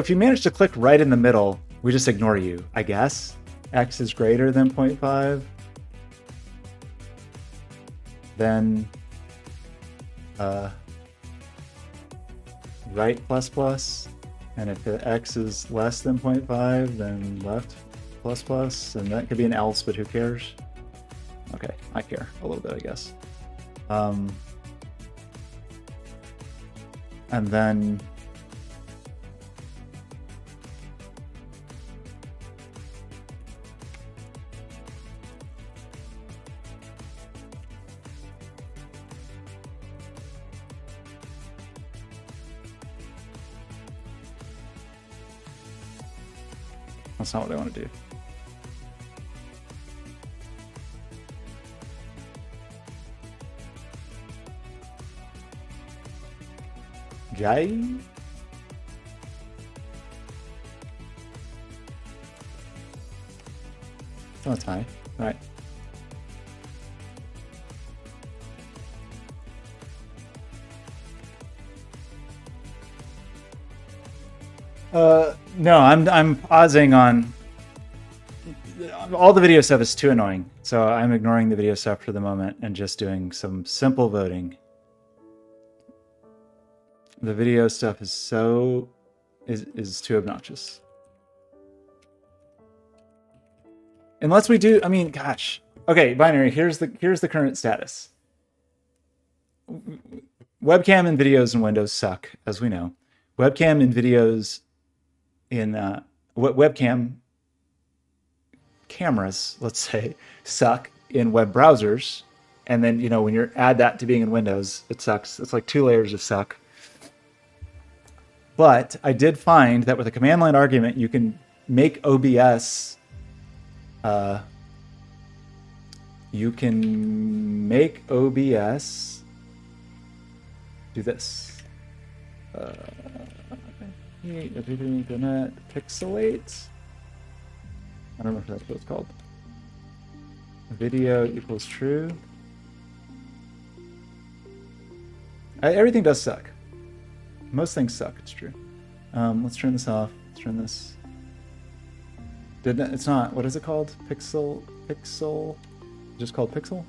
you manage to click right in the middle, we just ignore you, I guess. X is greater than 0.5, then right plus plus, and if the X is less than 0.5, then left plus plus, and that could be an else, but who cares? Okay, I care a little bit, I guess. And then that's not what I want to do. Jai? Oh, that's high. All right. No, I'm pausing on all the video stuff is too annoying. So I'm ignoring the video stuff for the moment and just doing some simple voting. The video stuff is is too obnoxious. Unless we do, I mean, gosh. Okay, binary, here's the current status. Webcam and videos in Windows suck, as we know. Webcam and videos in webcam cameras, let's say, suck in web browsers. And then, you know, when you add that to being in Windows, it sucks. It's like 2 layers of suck. But I did find that with a command line argument, you can make OBS. You can make OBS do this. Pixelate. I don't know if that's what it's called. Video equals true. Everything does suck. Most things suck, it's true. Let's turn this off. Let's turn this. It's not, what is it called? Pixel? Just called Pixel?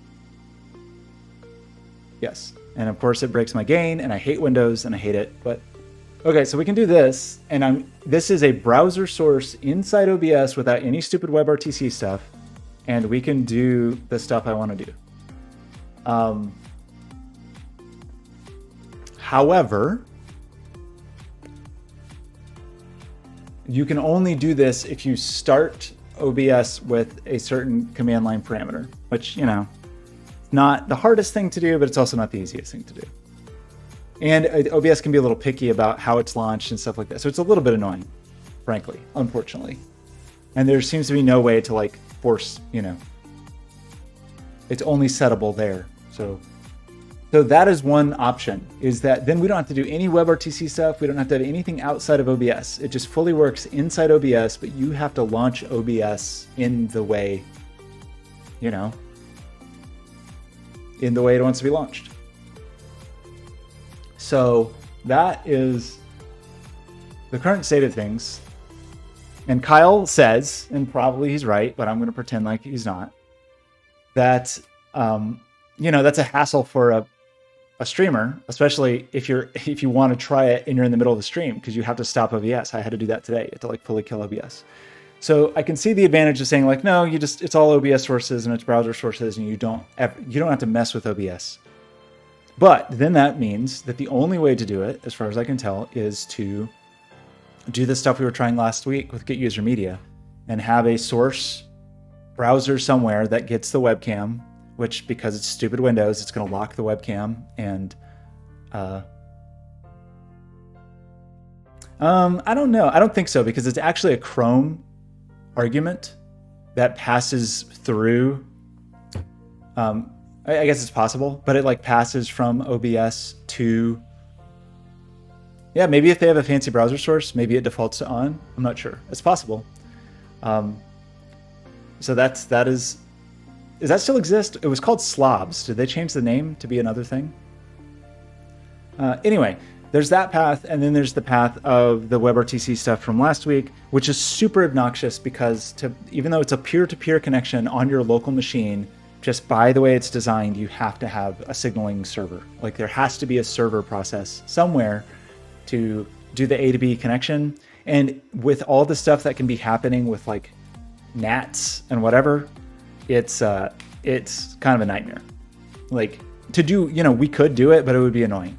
Yes. And of course it breaks my gain, and I hate Windows, and I hate it, but okay, so we can do this, and this is a browser source inside OBS without any stupid WebRTC stuff, and we can do the stuff I want to do. However, you can only do this if you start OBS with a certain command line parameter, which, you know, not the hardest thing to do, but it's also not the easiest thing to do. And OBS can be a little picky about how it's launched and stuff like that. So it's a little bit annoying, frankly, unfortunately. And there seems to be no way to like force, you know, it's only settable there. So that is one option, is that then we don't have to do any WebRTC stuff. We don't have to have anything outside of OBS. It just fully works inside OBS, but you have to launch OBS in the way, you know, in the way it wants to be launched. So that is the current state of things. And Kyle says, and probably he's right, but I'm going to pretend like he's not, that, you know, that's a hassle for a streamer, especially if you want to try it and you're in the middle of the stream, because you have to stop OBS. I had to do that today. You have to like fully kill OBS. So I can see the advantage of saying like, no, it's all OBS sources and it's browser sources, and you don't have to mess with OBS. But then that means that the only way to do it, as far as I can tell, is to do the stuff we were trying last week with Get User Media and have a source browser somewhere that gets the webcam, which, because it's stupid Windows, it's going to lock the webcam. And I don't know. I don't think so, because it's actually a Chrome argument that passes through. I guess it's possible, but it like passes from OBS to. Yeah, maybe if they have a fancy browser source, maybe it defaults to on. I'm not sure. It's possible. So that is. Does that still exist? It was called Slobs. Did they change the name to be another thing? Anyway, there's that path, and then there's the path of the WebRTC stuff from last week, which is super obnoxious because even though it's a peer-to-peer connection on your local machine, just by the way it's designed, you have to have a signaling server. Like there has to be a server process somewhere to do the A to B connection. And with all the stuff that can be happening with like NATs and whatever, it's kind of a nightmare. Like to do, we could do it, but it would be annoying.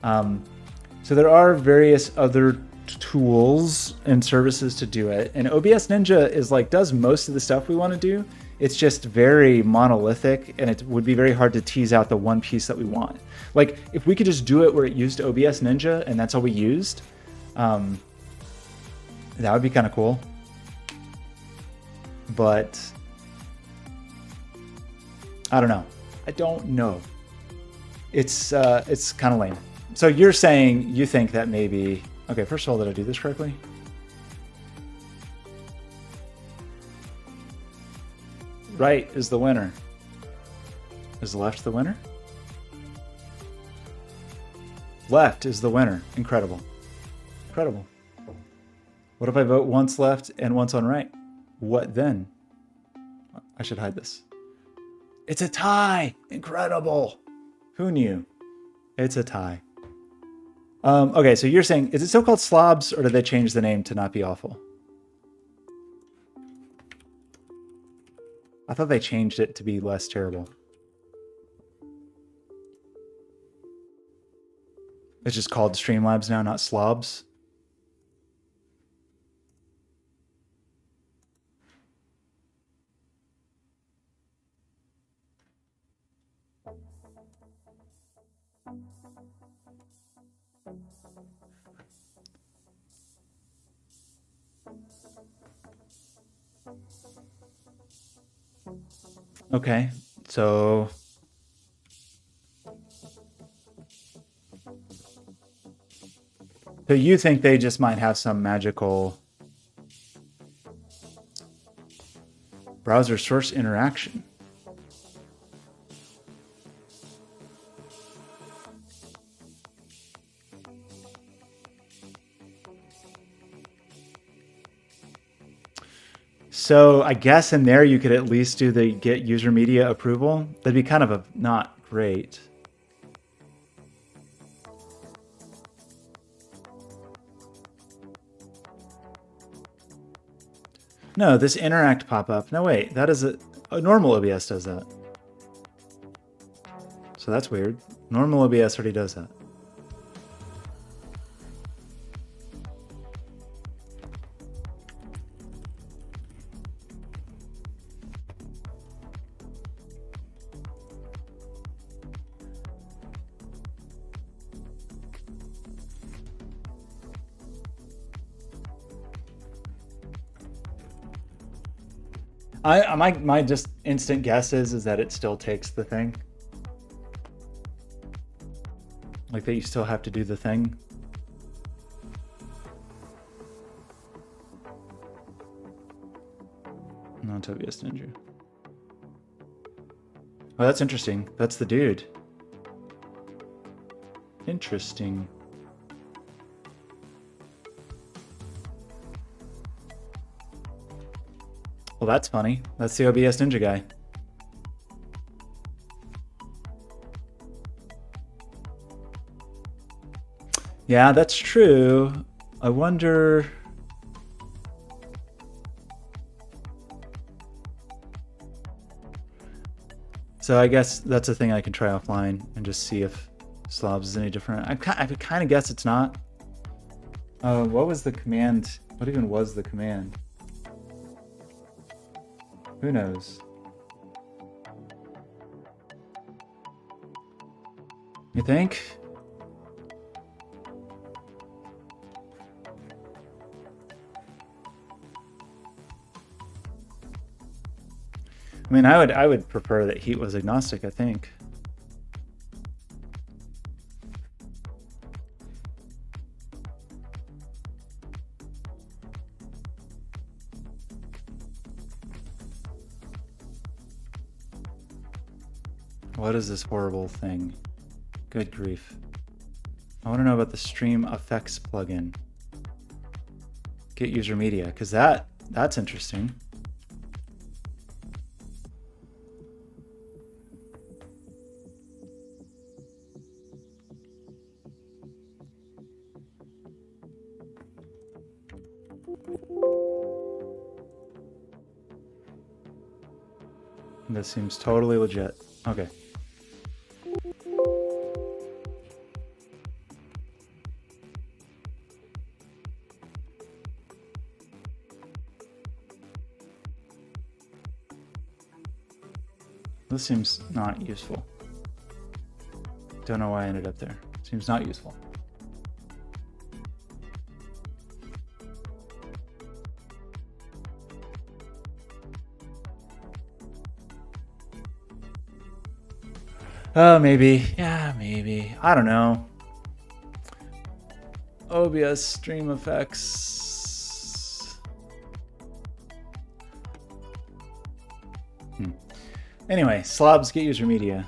So there are various other tools and services to do it. And OBS Ninja does most of the stuff we want to do. It's just very monolithic, and it would be very hard to tease out the one piece that we want. Like if we could just do it where it used OBS Ninja and that's all we used, that would be kind of cool. But I don't know. It's kind of lame. So you're saying you think that maybe... Okay, first of all, did I do this correctly? Right is the winner. Is left the winner? Left is the winner. Incredible. Incredible. What if I vote once left and once on right? What then? I should hide this. It's a tie! Incredible! Who knew? It's a tie. Okay, so you're saying, is it still called Slobs, or did they change the name to not be awful? I thought they changed it to be less terrible. It's just called Streamlabs now, not Slobs. Okay, so you think they just might have some magical browser source interaction? So I guess in there you could at least do the get user media approval. That'd be kind of not great. No, this interact pop-up. No, wait, that is a normal OBS does that. So that's weird. Normal OBS already does that. My just instant guess is that it still takes the thing. Like that you still have to do the thing. Not OBS Ninja. Oh, that's interesting. That's the dude. Interesting. Well, that's funny. That's the OBS Ninja guy. Yeah, that's true. I wonder... So I guess that's a thing I can try offline and just see if slobs is any different. I kind of guess it's not. What was the command? What even was the command? Who knows? You think? I mean, I would prefer that heat was agnostic, I think. What is this horrible thing? Good grief. I want to know about the stream effects plugin. Get user media, because that's interesting. This seems totally legit. Okay. This seems not useful. Don't know why I ended up there. Seems not useful. Oh, maybe. Yeah, maybe. I don't know. OBS stream effects. Anyway, slobs get user media.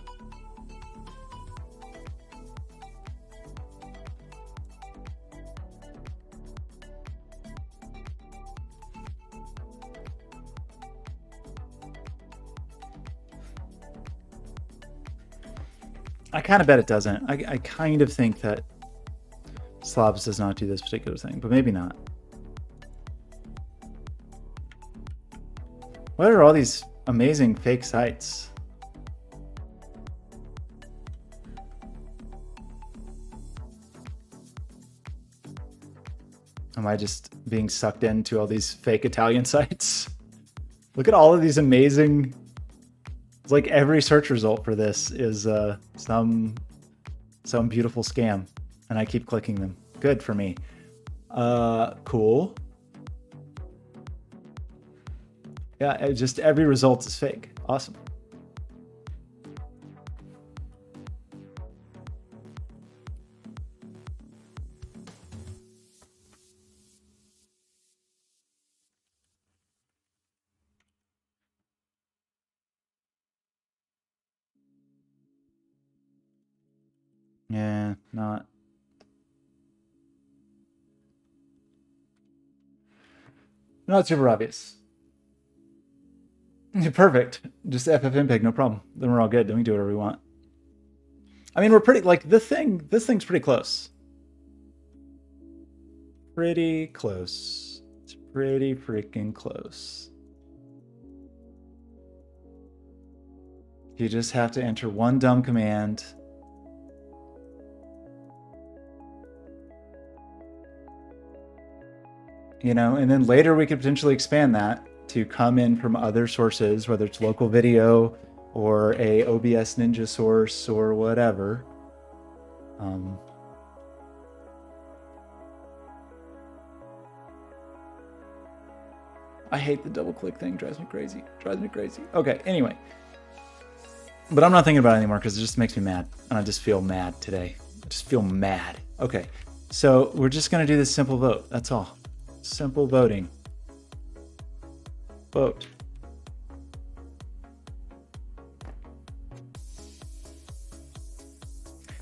I kind of bet it doesn't. I kind of think that slobs does not do this particular thing, but maybe not. What are all these amazing fake sites? Am I just being sucked into all these fake Italian sites? Look at all of these amazing... It's like every search result for this is some beautiful scam, and I keep clicking them. Good for me. Cool. Yeah, just every result is fake. Awesome. Yeah, not super obvious. Perfect. Just FFmpeg, no problem. Then we're all good. Then we can do whatever we want. I mean, we're pretty, like, this thing's pretty close. Pretty close. It's pretty freaking close. You just have to enter one dumb command. You know, and then later we could potentially expand that to come in from other sources, whether it's local video or a OBS Ninja source or whatever. I hate the double click thing. Drives me crazy. Drives me crazy. Okay, anyway. But I'm not thinking about it anymore because it just makes me mad. And I just feel mad today. I just feel mad. Okay, so we're just going to do this simple vote. That's all. Simple voting. Vote.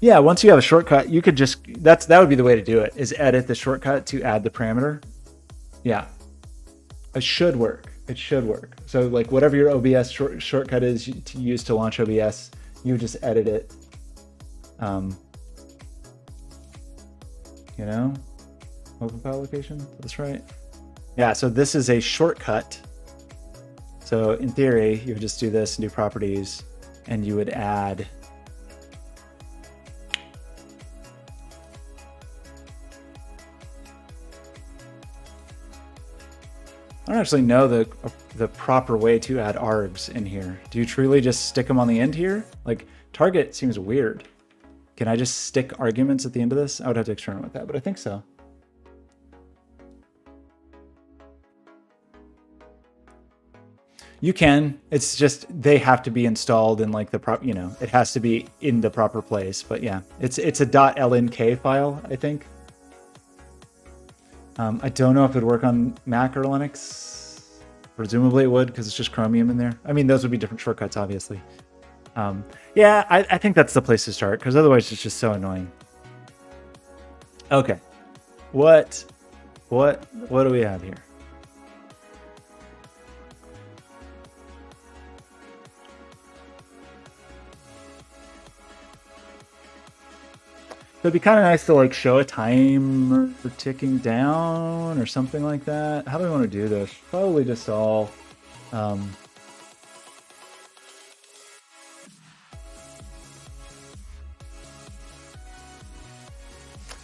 Yeah, once you have a shortcut, you could just, that would be the way to do it, is edit the shortcut to add the parameter. Yeah. It should work. It should work. So like whatever your OBS shortcut is to use to launch OBS, you just edit it. You know, open file location, that's right. Yeah, so this is a shortcut. So in theory, you would just do this and do properties, and you would add I don't actually know the proper way to add args in here. Do you truly just stick them on the end here? Like, target seems weird. Can I just stick arguments at the end of this? I would have to experiment with that, but I think so. You can. It's just they have to be installed in like the proper, it has to be in the proper place. But yeah, it's a .lnk file, I think. I don't know if it'd work on Mac or Linux. Presumably it would, because it's just Chromium in there. I mean, those would be different shortcuts, obviously. Yeah, I think that's the place to start, because otherwise it's just so annoying. Okay, what do we have here? So it'd be kind of nice to like show a timer ticking down or something like that. How do we want to do this? Probably just all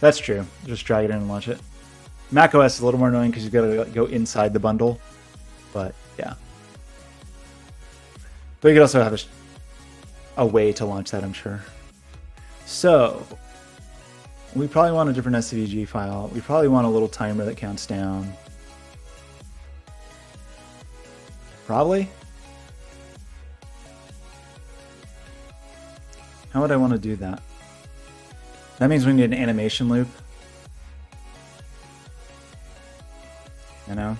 that's true. Just drag it in and launch it. Mac OS is a little more annoying because you've got to go inside the bundle, but yeah. But you could also have a way to launch that, I'm sure. So we probably want a different SVG file. We probably want a little timer that counts down. Probably. How would I want to do that? That means we need an animation loop. You know?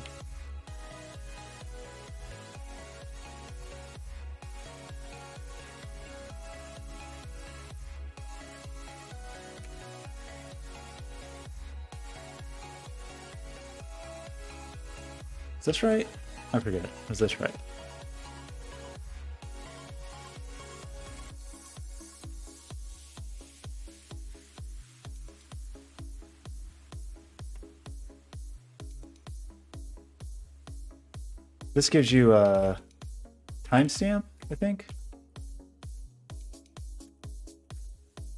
Is this right? I forget. Is this right? This gives you a timestamp, I think.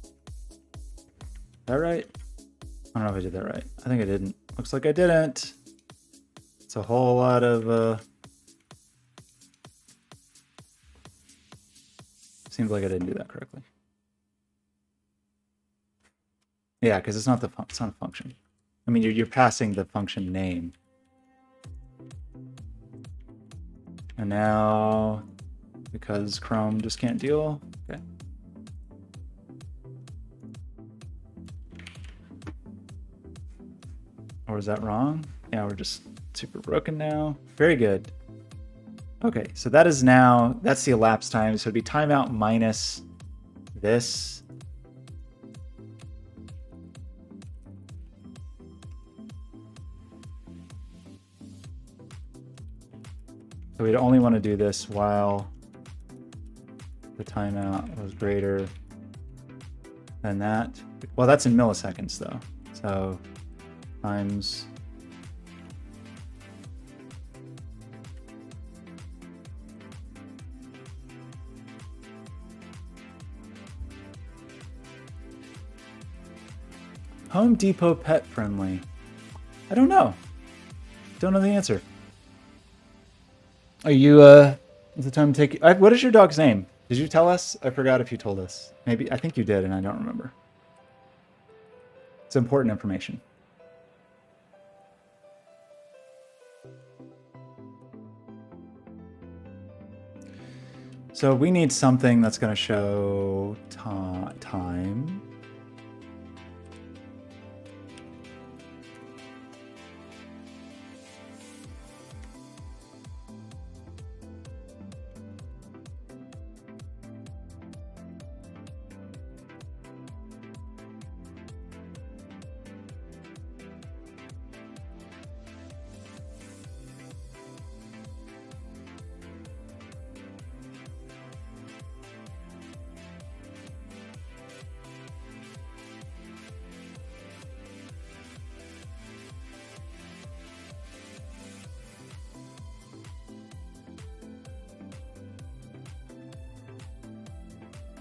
Is that right? I don't know if I did that right. I think I didn't. Looks like I didn't. It's a whole lot of seems like I didn't do that correctly. Yeah, because it's not a function. I mean, you're passing the function name. And now, because Chrome just can't deal, okay. Or is that wrong? Yeah, we're just super broken now. Very good. Okay, so that is now, that's the elapsed time. So it'd be timeout minus this. So we'd only want to do this while the timeout was greater than that. Well, that's in milliseconds though. So times Home Depot pet friendly. I don't know. Don't know the answer. Are you, is it time to take, what is your dog's name? Did you tell us? I forgot if you told us. Maybe, I think you did and I don't remember. It's important information. So we need something that's going to show time.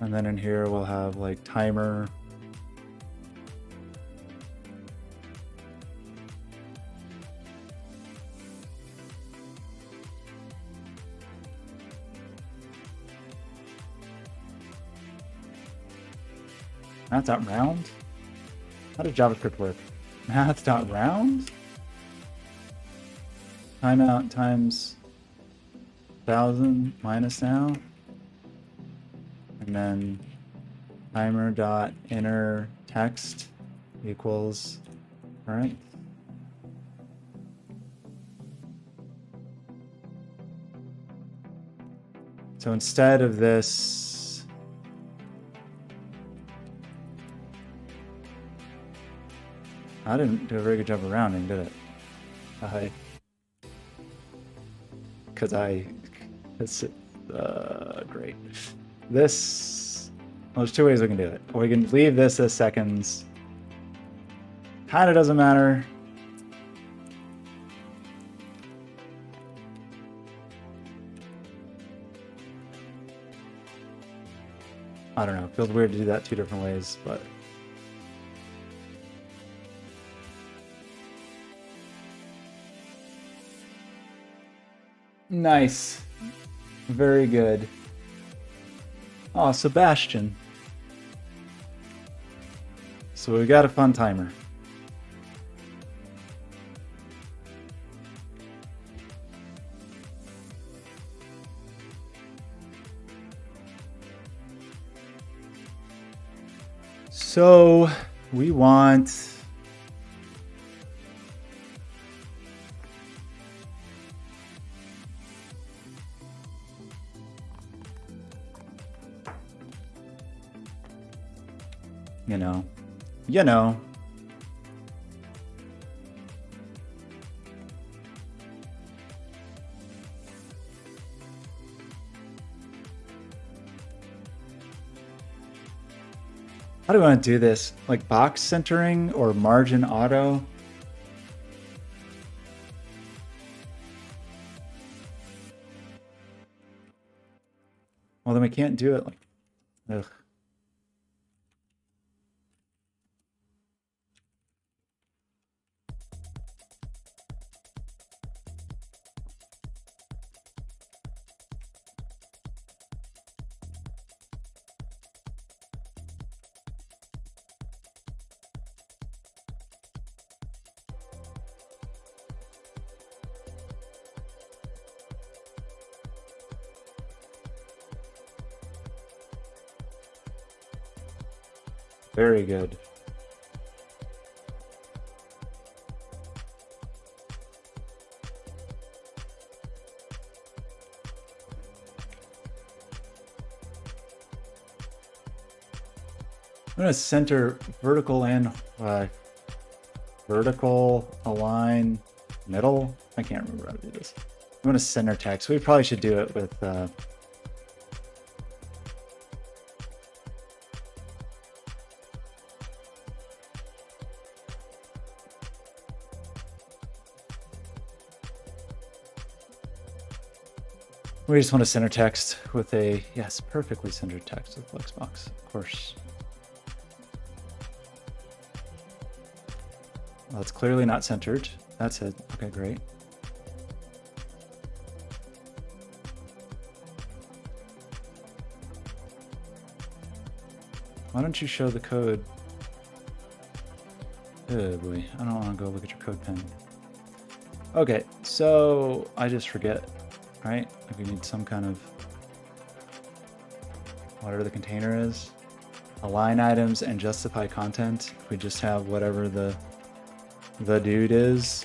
And then in here we'll have like timer. That's not round? How does JavaScript work? Math.round? Timeout times 1000 minus now. And then timer dot inner text equals current. So instead of this, I didn't do a very good job of rounding, did it? It's great. This, well, there's two ways we can do it. We can leave this as seconds. Kind of doesn't matter. I don't know. It feels weird to do that two different ways, but nice. Very good. Oh, Sebastian. So we got a fun timer. So we want you know. How do I want to do this? Like box centering or margin auto? Well, then we can't do it like, ugh. Very good. I'm going to center vertical and vertical align middle. I can't remember how to do this. I'm going to center text. We probably should do it with we just want to center text with a, yes, perfectly centered text with Flexbox, of course. Well, it's clearly not centered. That's it. Okay, great. Why don't you show the code? Oh boy, I don't want to go look at your code pen. Okay, so I just forget, right? Like we need some kind of, whatever the container is, align items and justify content. We just have whatever the dude is.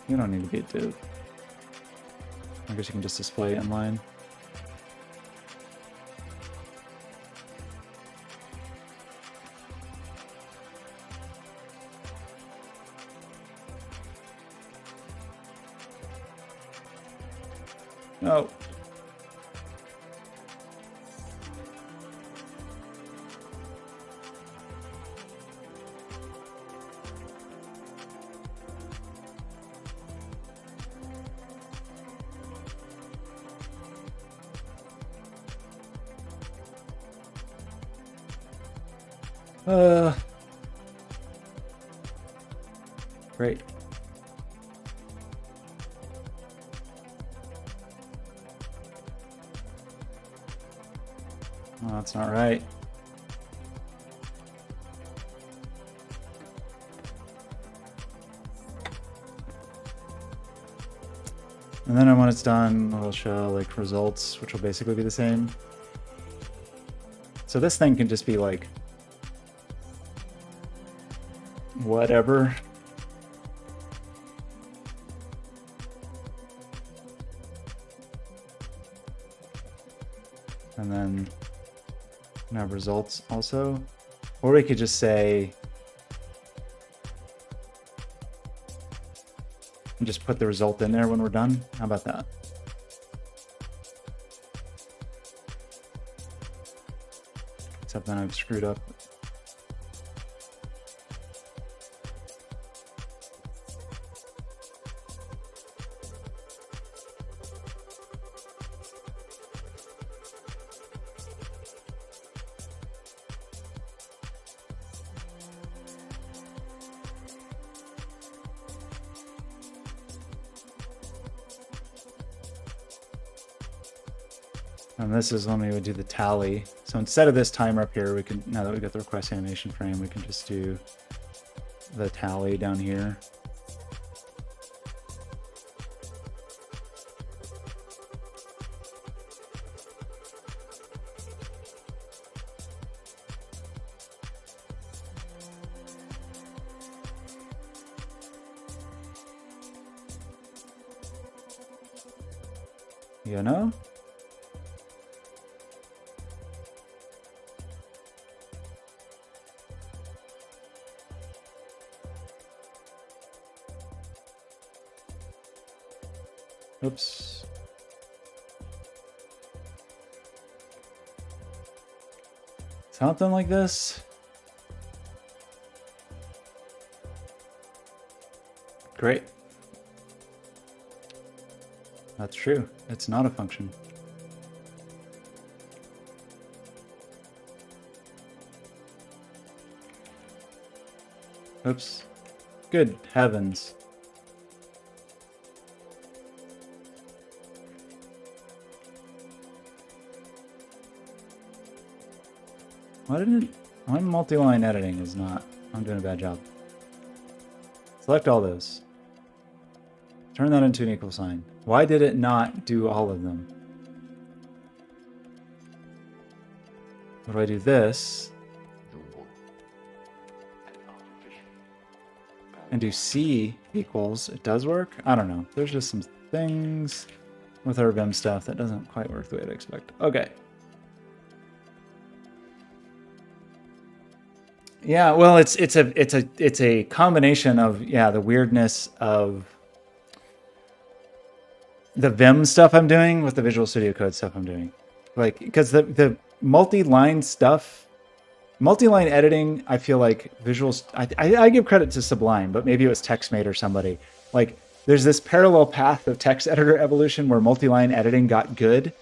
You don't need to be a div. I guess you can just display inline. No. Great. Oh, that's not right. And then when it's done, it'll show like results, which will basically be the same. So this thing can just be like whatever. And then have results also. Or we could just say, and just put the result in there when we're done. How about that? Except then I've screwed up. And this is when we would do the tally. So instead of this timer up here, we can, now that we got the request animation frame, we can just do the tally down here. You know? Oops. Something like this. Great. That's true. It's not a function. Oops. Good heavens. Why multi-line editing is not? I'm doing a bad job. Select all those. Turn that into an equal sign. Why did it not do all of them? What do I do this? And do C equals, it does work? I don't know. There's just some things with our Vim stuff that doesn't quite work the way I'd expect. Okay. Yeah, well, it's a combination of, yeah, the weirdness of the Vim stuff I'm doing with the Visual Studio Code stuff I'm doing. Like, because the multi-line stuff, multi-line editing, I feel like I give credit to Sublime, but maybe it was TextMate or somebody. Like, there's this parallel path of text editor evolution where multi-line editing got good,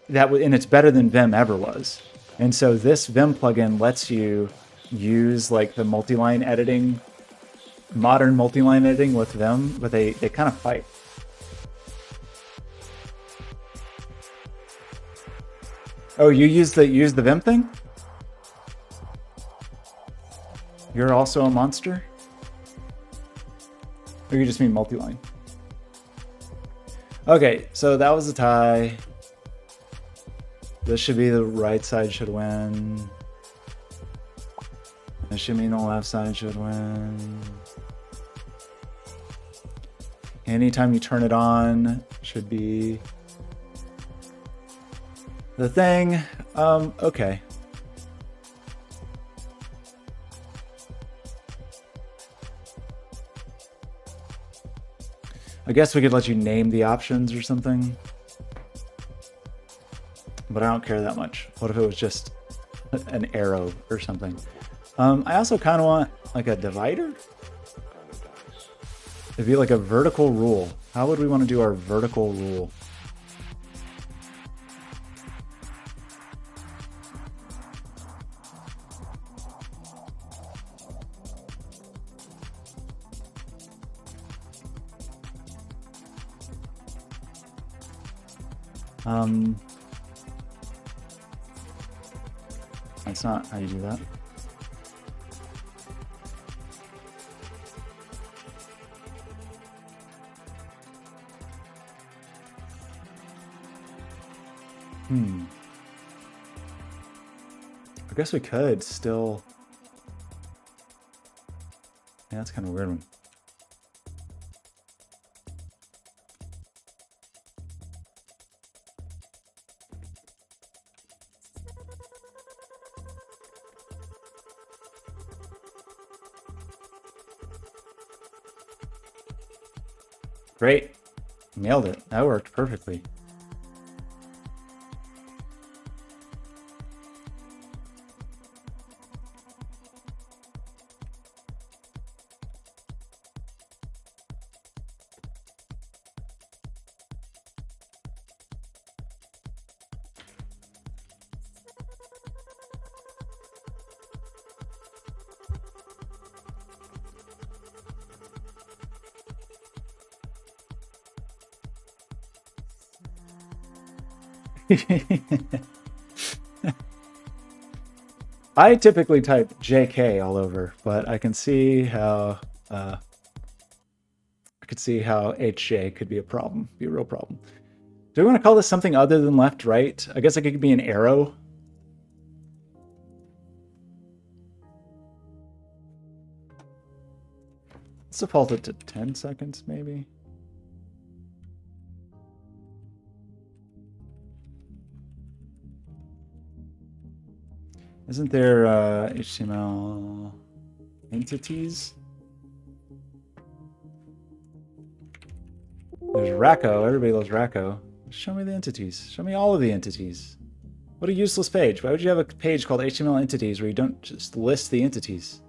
and it's better than Vim ever was. And so this Vim plugin lets you use like the multi-line editing, modern multi-line editing with Vim, but they kind of fight. Oh, you use the Vim thing? You're also a monster? Or you just mean multi-line? Okay, so that was a tie. This should be the right side should win. This should mean the left side should win. Anytime you turn it on, should be the thing. Okay. I guess we could let you name the options or something. But I don't care that much. What if it was just an arrow or something? I also kind of want like a divider. It'd be like a vertical rule. How would we want to do our vertical rule? That's not how you do that. I guess we could still. Yeah, that's kind of a weird one. Great. Nailed it. That worked perfectly. I typically type JK all over, but I can see how HJ could be a problem, be a real problem. Do we want to call this something other than left, right? I guess it could be an arrow. Let's default it to 10 seconds, maybe. Isn't there HTML entities? There's Racco. Everybody loves Racco. Show me the entities. Show me all of the entities. What a useless page. Why would you have a page called HTML entities where you don't just list the entities?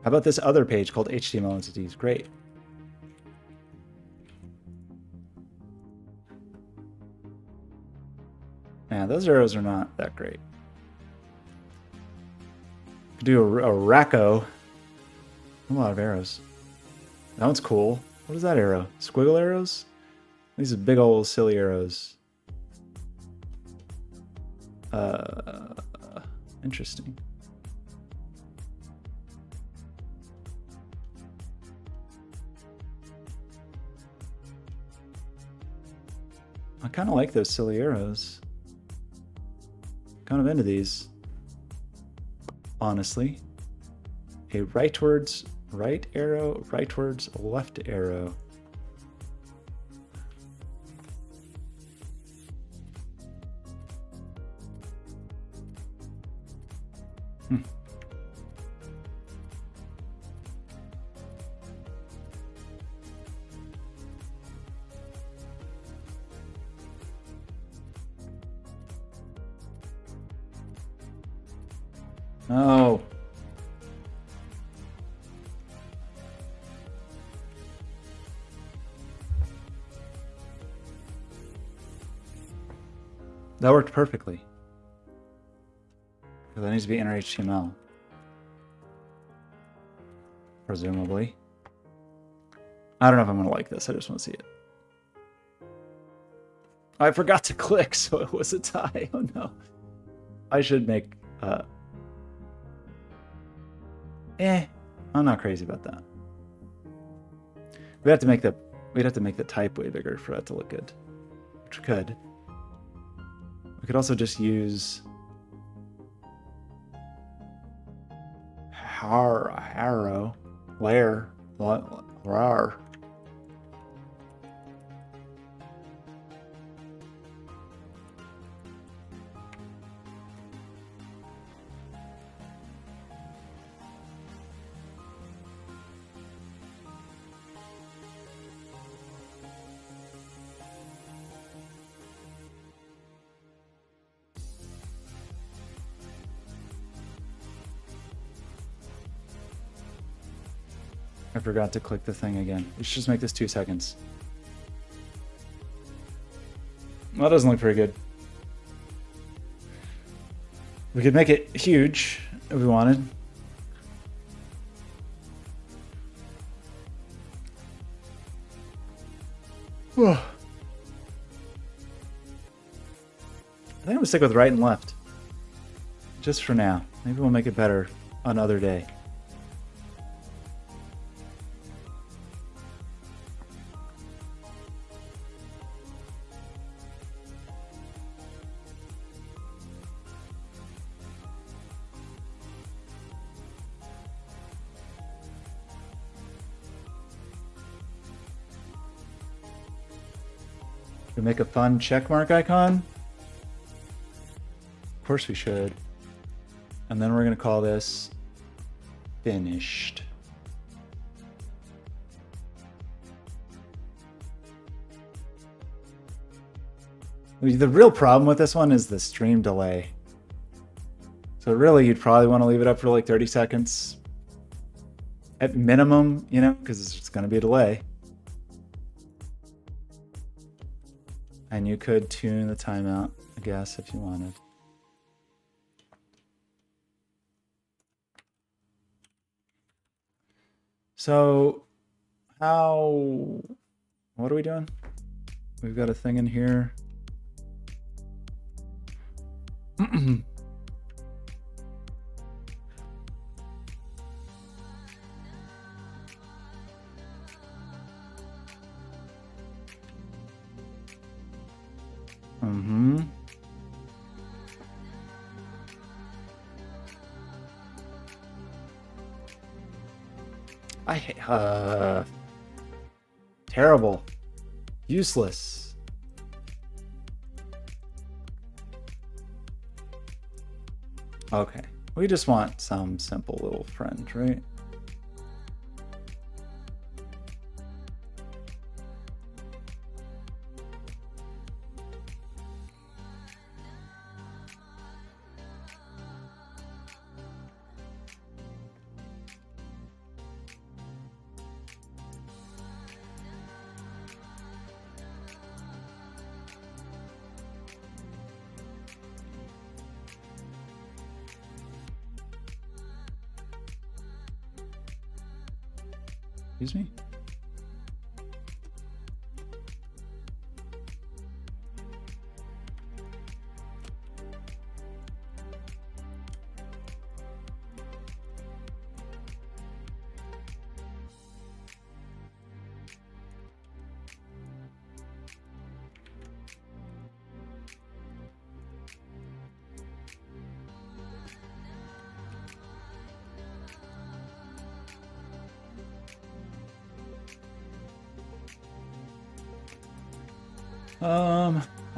How about this other page called HTML entities? Great. Yeah, those arrows are not that great. Do a Racco. A lot of arrows. That one's cool. What is that arrow? Squiggle arrows? These are big old silly arrows. Interesting. I kind of like those silly arrows. Kind of into these. Honestly. A rightwards right arrow, rightwards left arrow. Oh. That worked perfectly. That needs to be inner HTML. Presumably. I don't know if I'm going to like this. I just want to see it. I forgot to click, so it was a tie. Oh no. I should make... I'm not crazy about that. We'd have to make the type way bigger for that to look good. Which we could. We could also just use arrow, layer, rar. I forgot to click the thing again. We should just make this 2 seconds. Well, that doesn't look very good. We could make it huge if we wanted. think I'm gonna stick with right and left. Just for now. Maybe we'll make it better another day. We make a fun checkmark icon. Of course we should. And then we're going to call this finished. The real problem with this one is the stream delay. So really, you'd probably want to leave it up for like 30 seconds at minimum, you know, because it's going to be a delay. And you could tune the timeout, I guess, if you wanted. So what are we doing? We've got a thing in here. I hate terrible, useless. Okay, we just want some simple little friend, right? Excuse me?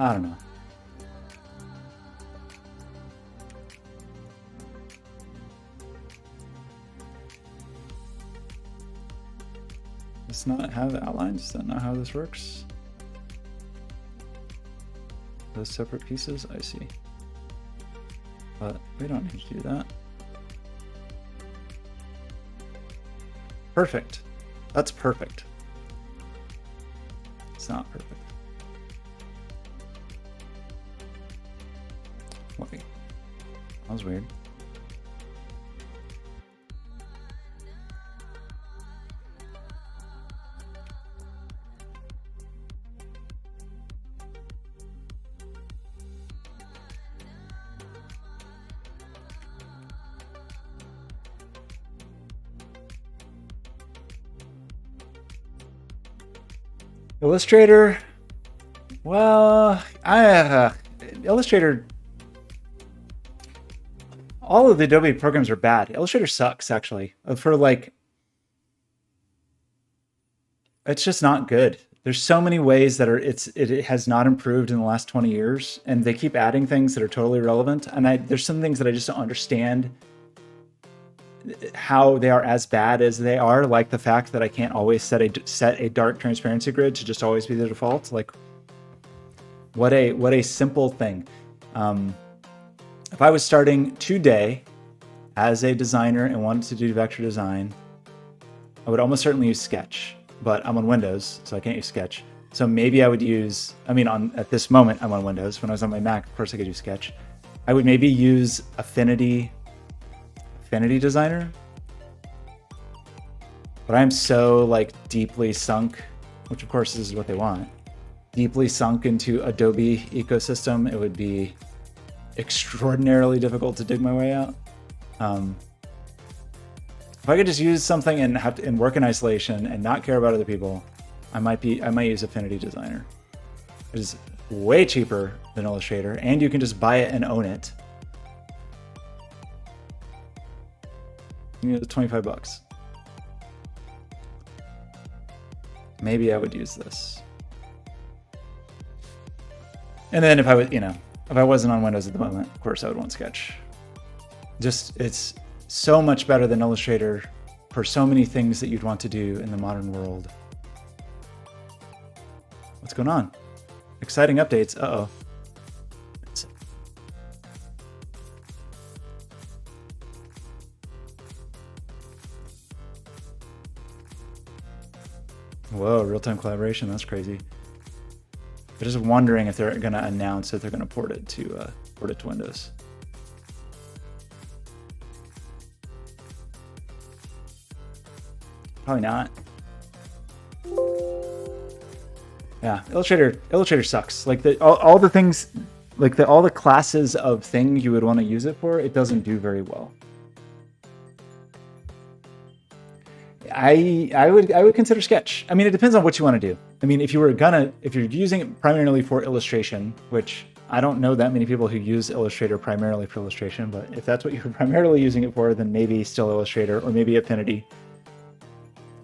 I don't know. Does not have outlines? Is that not how this works? Those separate pieces? I see. But we don't need to do that. Perfect. That's perfect. It's not perfect. Wait, that was weird. Illustrator. Well, Illustrator. All of the Adobe programs are bad. Illustrator sucks, actually. For like, it's just not good. There's so many ways that it has not improved in the last 20 years, and they keep adding things that are totally relevant. And there's some things that I just don't understand how they are as bad as they are, like the fact that I can't always set a dark transparency grid to just always be the default. Like, what a simple thing. If I was starting today as a designer and wanted to do vector design, I would almost certainly use Sketch, but I'm on Windows, so I can't use Sketch. So maybe I would use, at this moment, I'm on Windows. When I was on my Mac, of course I could use Sketch. I would maybe use Affinity Designer. But I'm so like deeply sunk, which of course is what they want, deeply sunk into Adobe ecosystem. It would be extraordinarily difficult to dig my way out. If I could just use something and work in isolation and not care about other people, I might use Affinity Designer. It is way cheaper than Illustrator, and you can just buy it and own it. You know, $25. Maybe I would use this. And then if I was, if I wasn't on Windows at the moment, of course I would want Sketch. It's so much better than Illustrator for so many things that you'd want to do in the modern world. What's going on? Exciting updates. Uh-oh. Whoa, real-time collaboration. That's crazy. I'm just wondering if they're going to announce that they're going to port it to Windows. Probably not. Yeah, Illustrator sucks. Like all the things, like all the classes of thing you would want to use it for, it doesn't do very well. I would consider Sketch. I mean, it depends on what you want to do. I mean, if you're using it primarily for illustration, which I don't know that many people who use Illustrator primarily for illustration, but if that's what you're primarily using it for, then maybe still Illustrator or maybe Affinity.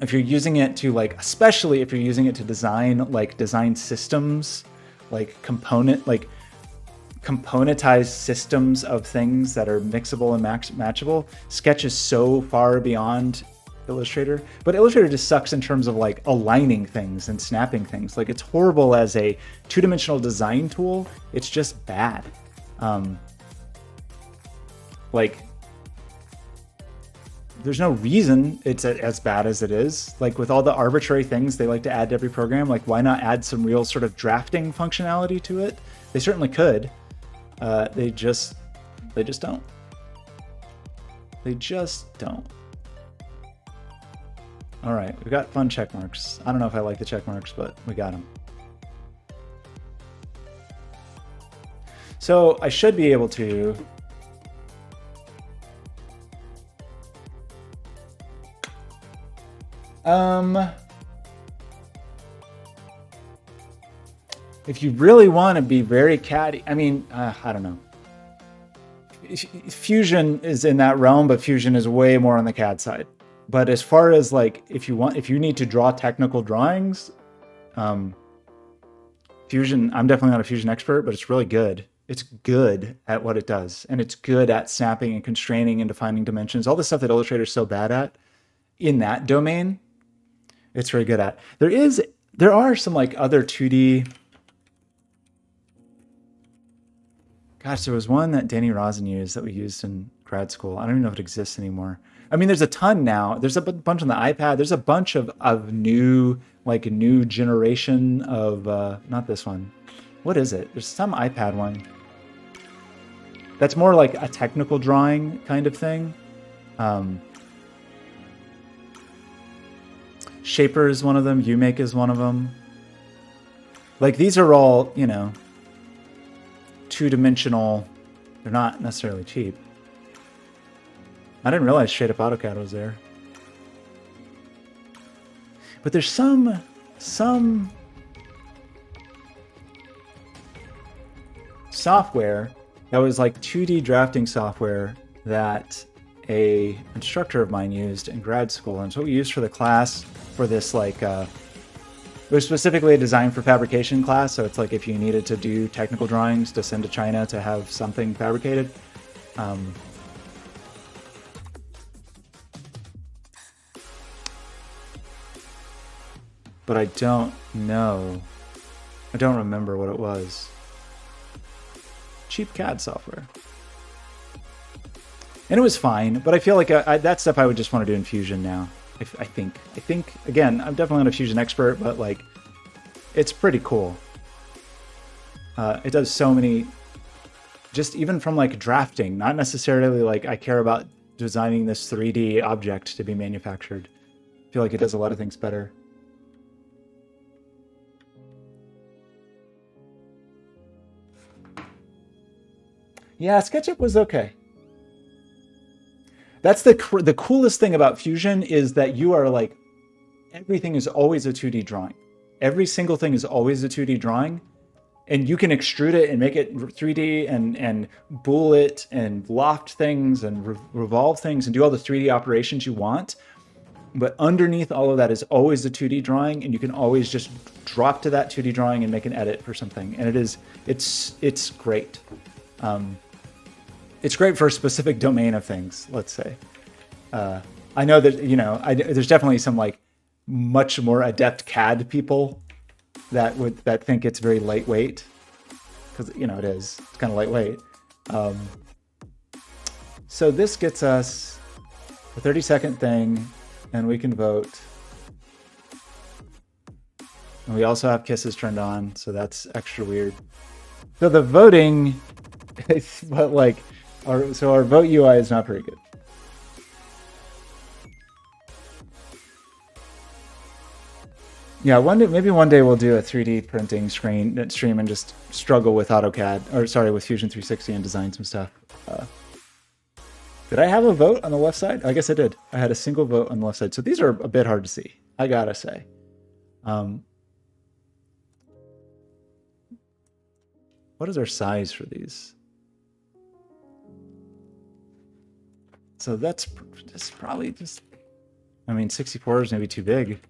If you're using it to especially if you're using it to design systems, componentized systems of things that are mixable and matchable, Sketch is so far beyond Illustrator. But Illustrator just sucks in terms of aligning things and snapping things. It's horrible as a two-dimensional design tool. It's just bad. There's no reason it's as bad as it is. With all the arbitrary things they like to add to every program, why not add some real sort of drafting functionality to it? They certainly could. They just don't. They just don't. All right, we've got fun check marks. I don't know if I like the check marks, but we got them. So I should be able to if you really want to be very catty, I mean, I don't know. Fusion is in that realm, but Fusion is way more on the CAD side. But as far as if you need to draw technical drawings, Fusion, I'm definitely not a Fusion expert, but it's really good. It's good at what it does. And it's good at snapping and constraining and defining dimensions. All the stuff that Illustrator is so bad at in that domain, it's very good at. There are some other 2D. Gosh, there was one that Danny Rosen used that we used in grad school. I don't even know if it exists anymore. I mean, there's a ton now. There's a bunch on the iPad. There's a bunch of new, new generation of, not this one. What is it? There's some iPad one. That's more like a technical drawing kind of thing. Shaper is one of them. UMake is one of them. These are all, two-dimensional. They're not necessarily cheap. I didn't realize Straight Up AutoCAD was there. But there's some software that was 2D drafting software that a instructor of mine used in grad school. And it's what we used for the class for this it was specifically designed for fabrication class. So it's if you needed to do technical drawings to send to China to have something fabricated. But I don't know. I don't remember what it was. Cheap CAD software. And it was fine, but I feel that stuff I would just want to do in Fusion now. I think, again, I'm definitely not a Fusion expert, but it's pretty cool. It does so many, just even from drafting, not necessarily I care about designing this 3D object to be manufactured. I feel it does a lot of things better. Yeah, SketchUp was okay. That's the coolest thing about Fusion is that you are like, everything is always a 2D drawing. Every single thing is always a 2D drawing, and you can extrude it and make it 3D and bool it and loft things and revolve things and do all the 3D operations you want. But underneath all of that is always a 2D drawing, and you can always just drop to that 2D drawing and make an edit for something. And it's great. It's great for a specific domain of things, let's say. I know that, you know, there's definitely some like much more adept CAD people that think it's very lightweight, because, you know, it is. It's kind of lightweight. So this gets us a 30-second thing, and we can vote. And we also have kisses turned on, so that's extra weird. So the voting, but like, our vote UI is not very good. Yeah, maybe one day we'll do a 3D printing stream and just struggle with AutoCAD, or sorry, with Fusion 360 and design some stuff. Did I have a vote on the left side? I guess I did. I had a single vote on the left side. So these are a bit hard to see, I gotta say. What is our size for these? So that's probably just, I mean, 64 is maybe too big.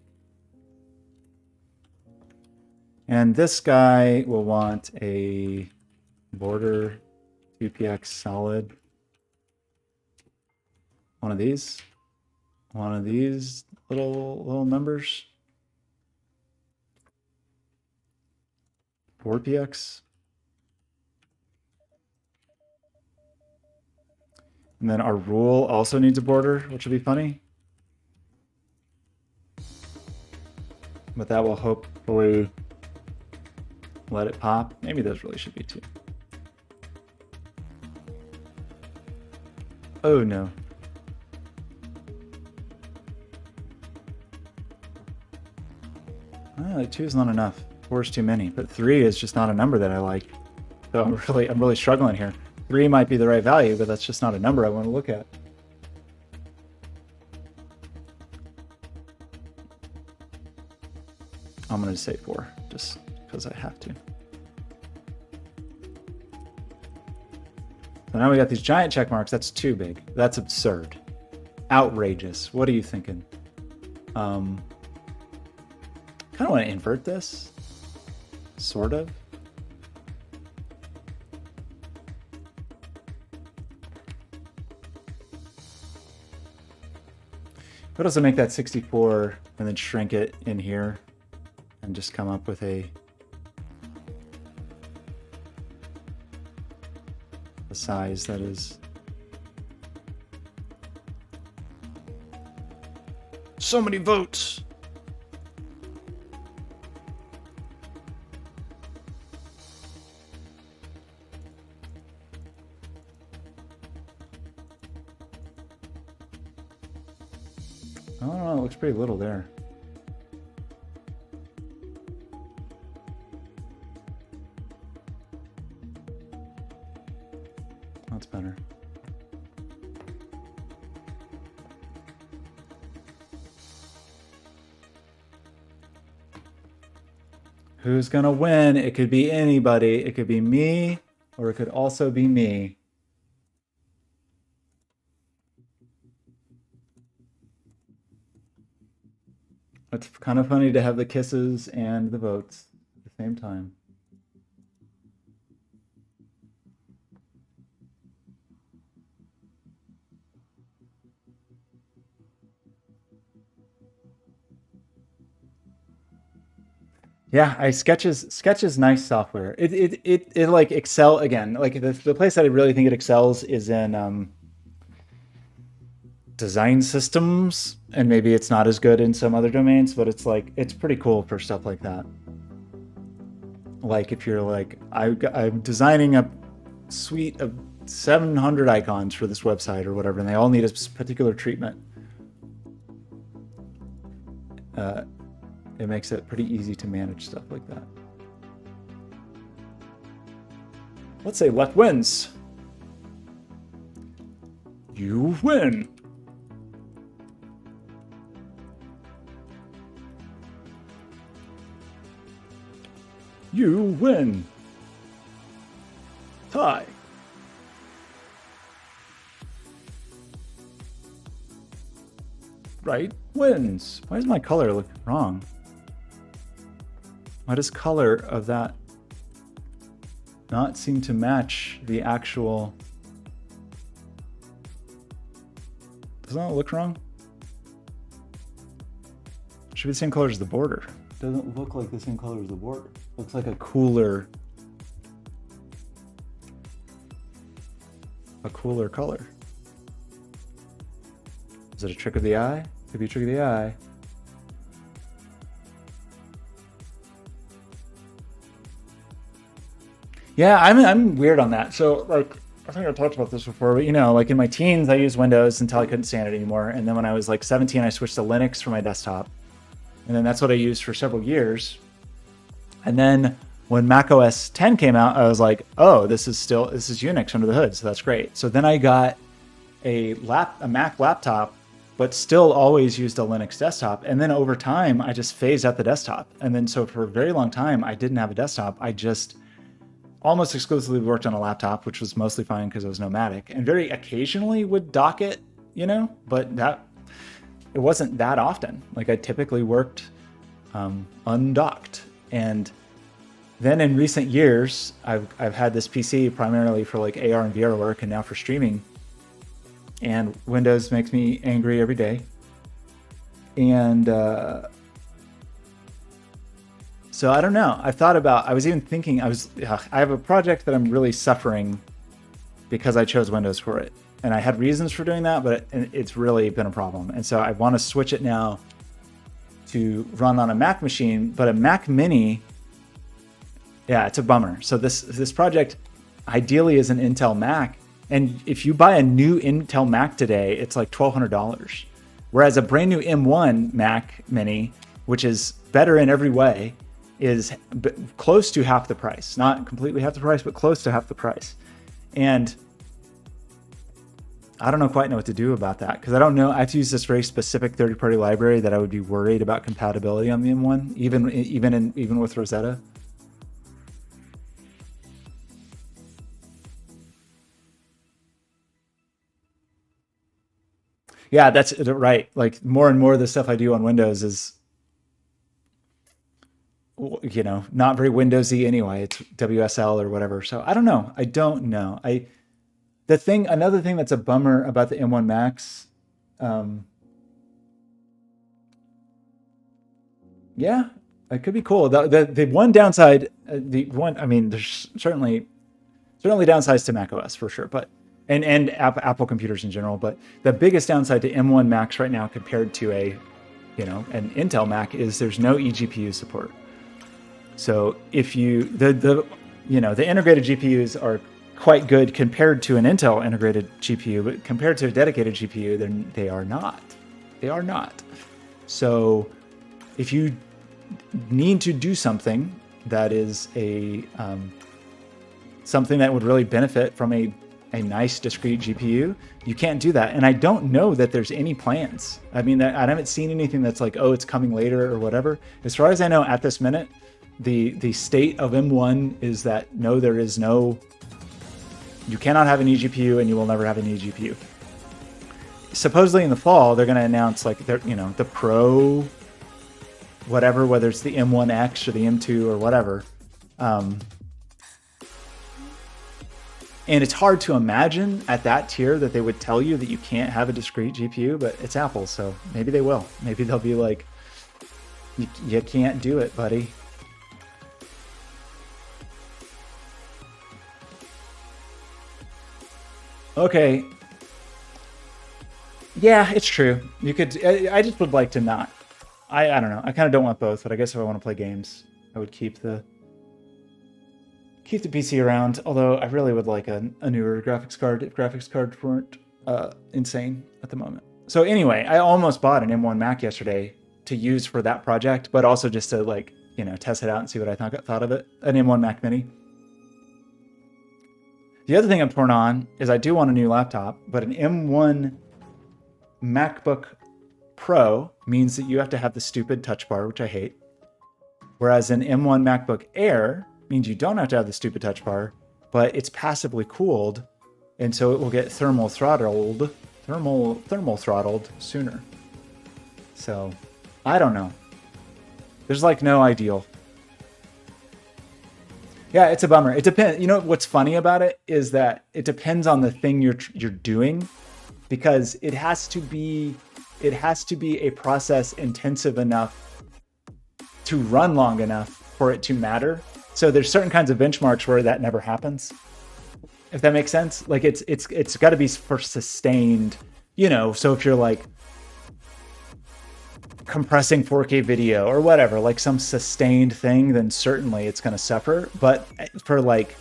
And this guy will want a border 2px solid. One of these little numbers. 4px. And then our rule also needs a border, which will be funny. But that will hopefully let it pop. Maybe those really should be two. Oh no. Like 2 is not enough. 4 is too many, but 3 is just not a number that I like. So I'm really struggling here. 3 might be the right value, but that's just not a number I want to look at. I'm going to say 4, just because I have to. So now we got these giant check marks. That's too big. That's absurd. Outrageous. What are you thinking? Kind of want to invert this. Sort of. Could also make that 64 and then shrink it in here and just come up with a size that is so many votes. I don't know, it looks pretty little there. That's better. Who's gonna win? It could be anybody. It could be me, or it could also be me. It's kind of funny to have the kisses and the votes at the same time. Yeah, Sketch is nice software. It like excel again. Like the place that I really think it excels is in design systems, and maybe it's not as good in some other domains, but it's like it's pretty cool for stuff like that. Like if you're like, I'm designing a suite of 700 icons for this website or whatever, and they all need a particular treatment. It makes it pretty easy to manage stuff like that. Let's say left wins. You win. You win. Tie. Right wins. Why does my color look wrong? Why does color of that not seem to match the actual... Doesn't that look wrong? Should be the same color as the border. Doesn't look like the same color as the border. Looks like a cooler color. Is it a trick of the eye? Could be a trick of the eye. Yeah, I'm weird on that. So like, I think I talked about this before, but you know, like in my teens, I used Windows until I couldn't stand it anymore. And then when I was like 17, I switched to Linux for my desktop. And then that's what I used for several years. And then when Mac OS 10 came out, I was like, oh, this is Unix under the hood. So that's great. So then I got a Mac laptop, but still always used a Linux desktop. And then over time, I just phased out the desktop. And then so for a very long time, I didn't have a desktop. I just almost exclusively worked on a laptop, which was mostly fine because it was nomadic, and very occasionally would dock it, you know, but it wasn't that often. Like I typically worked undocked. And then in recent years, I've had this PC primarily for like AR and VR work and now for streaming. And Windows makes me angry every day. And so I don't know. I was even thinking, I have a project that I'm really suffering because I chose Windows for it. And I had reasons for doing that, but it's really been a problem. And so I want to switch it now to run on a Mac machine, but a Mac Mini, yeah, it's a bummer. So this project ideally is an Intel Mac. And if you buy a new Intel Mac today, it's like $1,200. Whereas a brand new M1 Mac Mini, which is better in every way, is close to half the price. Not completely half the price, but close to half the price. And I don't quite know what to do about that because I don't know. I have to use this very specific third-party library that I would be worried about compatibility on the M1, even with Rosetta. Yeah, that's right. Like more and more of the stuff I do on Windows is, you know, not very Windowsy anyway. It's WSL or whatever. So I don't know. Another thing that's a bummer about the M1 Max, yeah, it could be cool. The one downside, I mean, there's certainly downsides to Mac OS for sure, but and Apple computers in general. But the biggest downside to M1 Max right now compared to an Intel Mac is there's no eGPU support. So if the integrated GPUs are quite good compared to an Intel integrated GPU, but compared to a dedicated GPU, then they are not. They are not. So if you need to do something that is something that would really benefit from a nice discrete GPU, you can't do that. And I don't know that there's any plans. I mean, I haven't seen anything that's like, oh, it's coming later or whatever. As far as I know at this minute, the state of M1 is that no, there is no, you cannot have an eGPU and you will never have an eGPU. Supposedly in the fall, they're going to announce like the Pro, whatever, whether it's the M1X or the M2 or whatever. And it's hard to imagine at that tier that they would tell you that you can't have a discrete GPU, but it's Apple, so maybe they will. Maybe they'll be like, you can't do it, buddy. Okay. Yeah, it's true. You could. I just would like to not. I don't know. I kind of don't want both, but I guess if I want to play games, I would keep the PC around. Although I really would like a newer graphics card if graphics cards weren't insane at the moment. So anyway, I almost bought an M1 Mac yesterday to use for that project, but also just to test it out and see what I thought of it. An M1 Mac Mini. The other thing I'm torn on is I do want a new laptop, but an M1 MacBook Pro means that you have to have the stupid touch bar, which I hate. Whereas an M1 MacBook Air means you don't have to have the stupid touch bar, but it's passively cooled, and so it will get thermal throttled sooner. So, I don't know. There's like no ideal. Yeah, it's a bummer. It depends. You know what's funny about it is that it depends on the thing you're doing, because it has to be a process intensive enough to run long enough for it to matter. So there's certain kinds of benchmarks where that never happens. If that makes sense, like it's got to be for sustained. You know, so if you're like compressing 4K video or whatever, like some sustained thing, then certainly it's going to suffer. But for like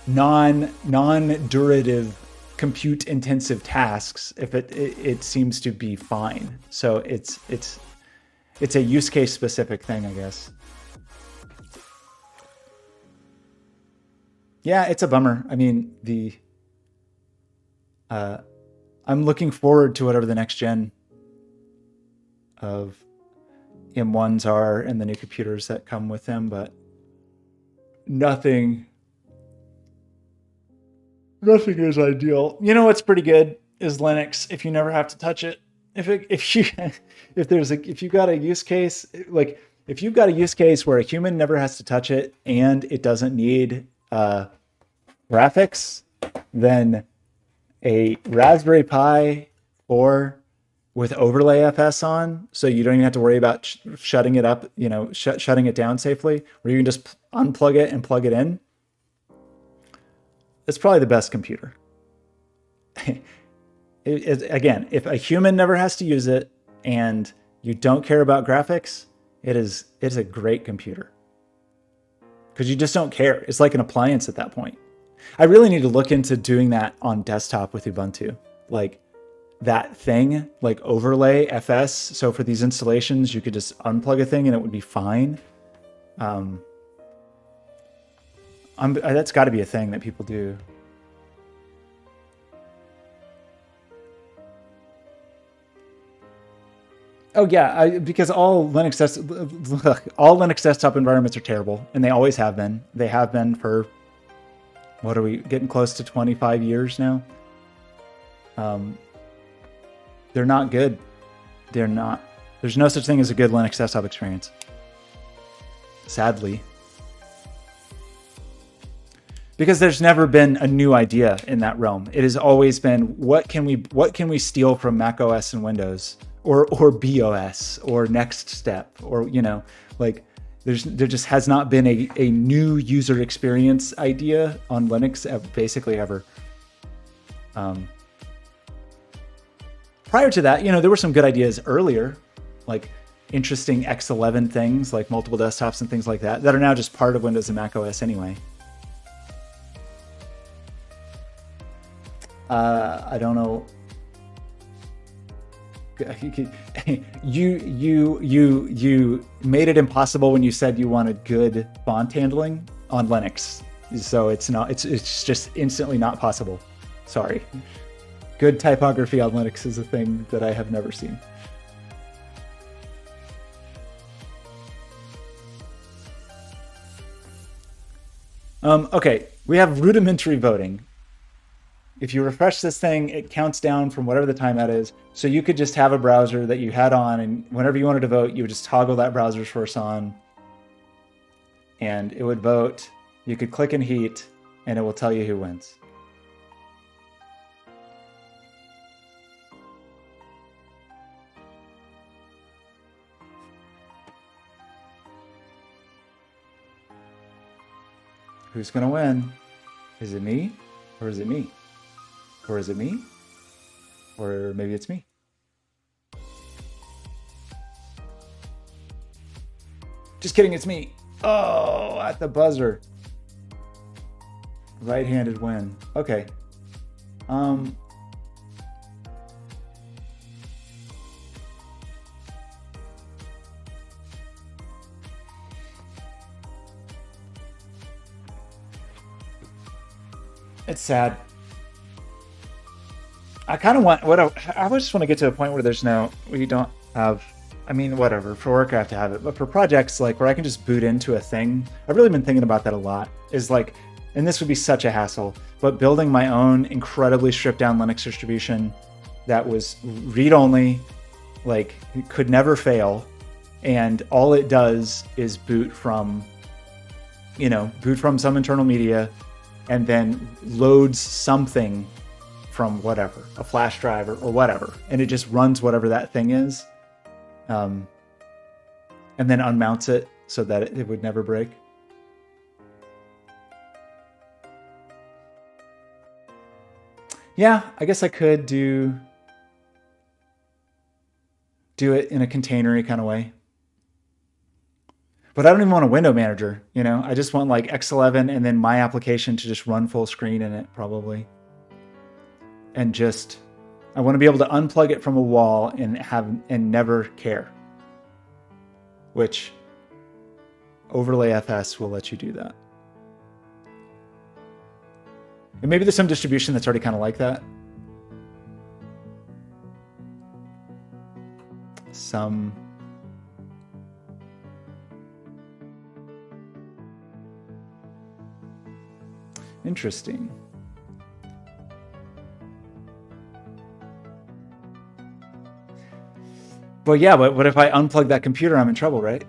non-durative compute intensive tasks, if it seems to be fine. So it's a use case specific thing, I guess. Yeah, it's a bummer. I mean, I'm looking forward to whatever the next gen of M1s are and the new computers that come with them, but nothing is ideal. You know what's pretty good is Linux. If you never have to touch it, if you've got a use case, like if you've got a use case where a human never has to touch it and it doesn't need graphics, then a Raspberry Pi 4 with overlay FS on, so you don't even have to worry about shutting it up, you know, shutting it down safely, where you can just unplug it and plug it in. It's probably the best computer. Again, if a human never has to use it and you don't care about graphics, it's a great computer. Because you just don't care. It's like an appliance at that point. I really need to look into doing that on desktop with Ubuntu. Like that thing, like overlay FS. So for these installations, you could just unplug a thing and it would be fine. That's got to be a thing that people do. Oh yeah, because all Linux desktop environments are terrible, and they always have been. They have been for, what are we getting close to 25 years now? They're not good. They're not. There's no such thing as a good Linux desktop experience. Sadly. Because there's never been a new idea in that realm. It has always been, what can we steal from Mac OS and Windows, or BOS, or Next Step, or, you know, like there just has not been a new user experience idea on Linux basically ever. Prior to that, you know, there were some good ideas earlier, like interesting X11 things, like multiple desktops and things like that are now just part of Windows and Mac OS anyway. I don't know. You made it impossible when you said you wanted good font handling on Linux. So it's just instantly not possible. Sorry. Good typography on Linux is a thing that I have never seen. Okay, we have rudimentary voting. If you refresh this thing, it counts down from whatever the timeout is. So you could just have a browser that you had on, and whenever you wanted to vote, you would just toggle that browser's source on, and it would vote. You could click in heat, and it will tell you who wins. Who's going to win? Is it me, or is it me? Or is it me? Or maybe it's me. Just kidding, it's me. Oh, at the buzzer. Right-handed win. Okay. It's sad. I kind of want I just want to get to a point where we don't have. I mean, whatever. For work, I have to have it, but for projects like where I can just boot into a thing, I've really been thinking about that a lot. Is like, and this would be such a hassle, but building my own incredibly stripped down Linux distribution that was read-only, like could never fail, and all it does is boot from some internal media, and then loads something from whatever, a flash drive or whatever, and it just runs whatever that thing is, and then unmounts it so that it would never break. Yeah, I guess I could do it in a containery kind of way. But I don't even want a window manager, I just want like X11 and then my application to just run full screen in it, probably. And I want to be able to unplug it from a wall and never care. Which Overlay FS will let you do that. And maybe there's some distribution that's already kind of like that. Interesting. But yeah, but what if I unplug that computer? I'm in trouble, right?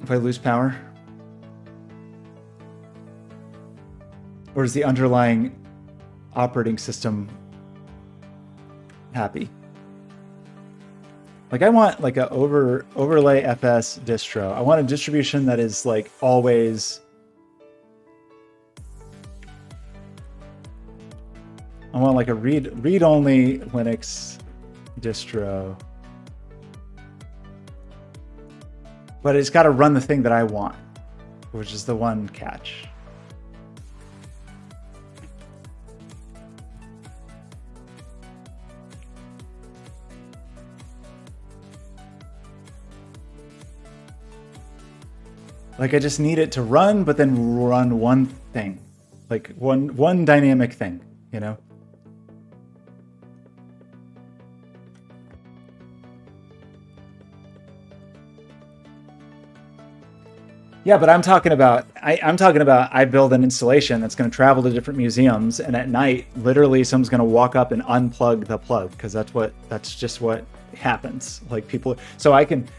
If I lose power? Or is the underlying operating system happy? Like I want like a Overlay FS distro. I want a distribution that is like always. I want like a read-only Linux distro. But it's got to run the thing that I want, which is the one catch. Like I just need it to run, but then run one thing, like one dynamic thing, Yeah, but I'm talking about I build an installation that's going to travel to different museums, and at night, literally, someone's going to walk up and unplug the plug because that's just what happens. Like people, so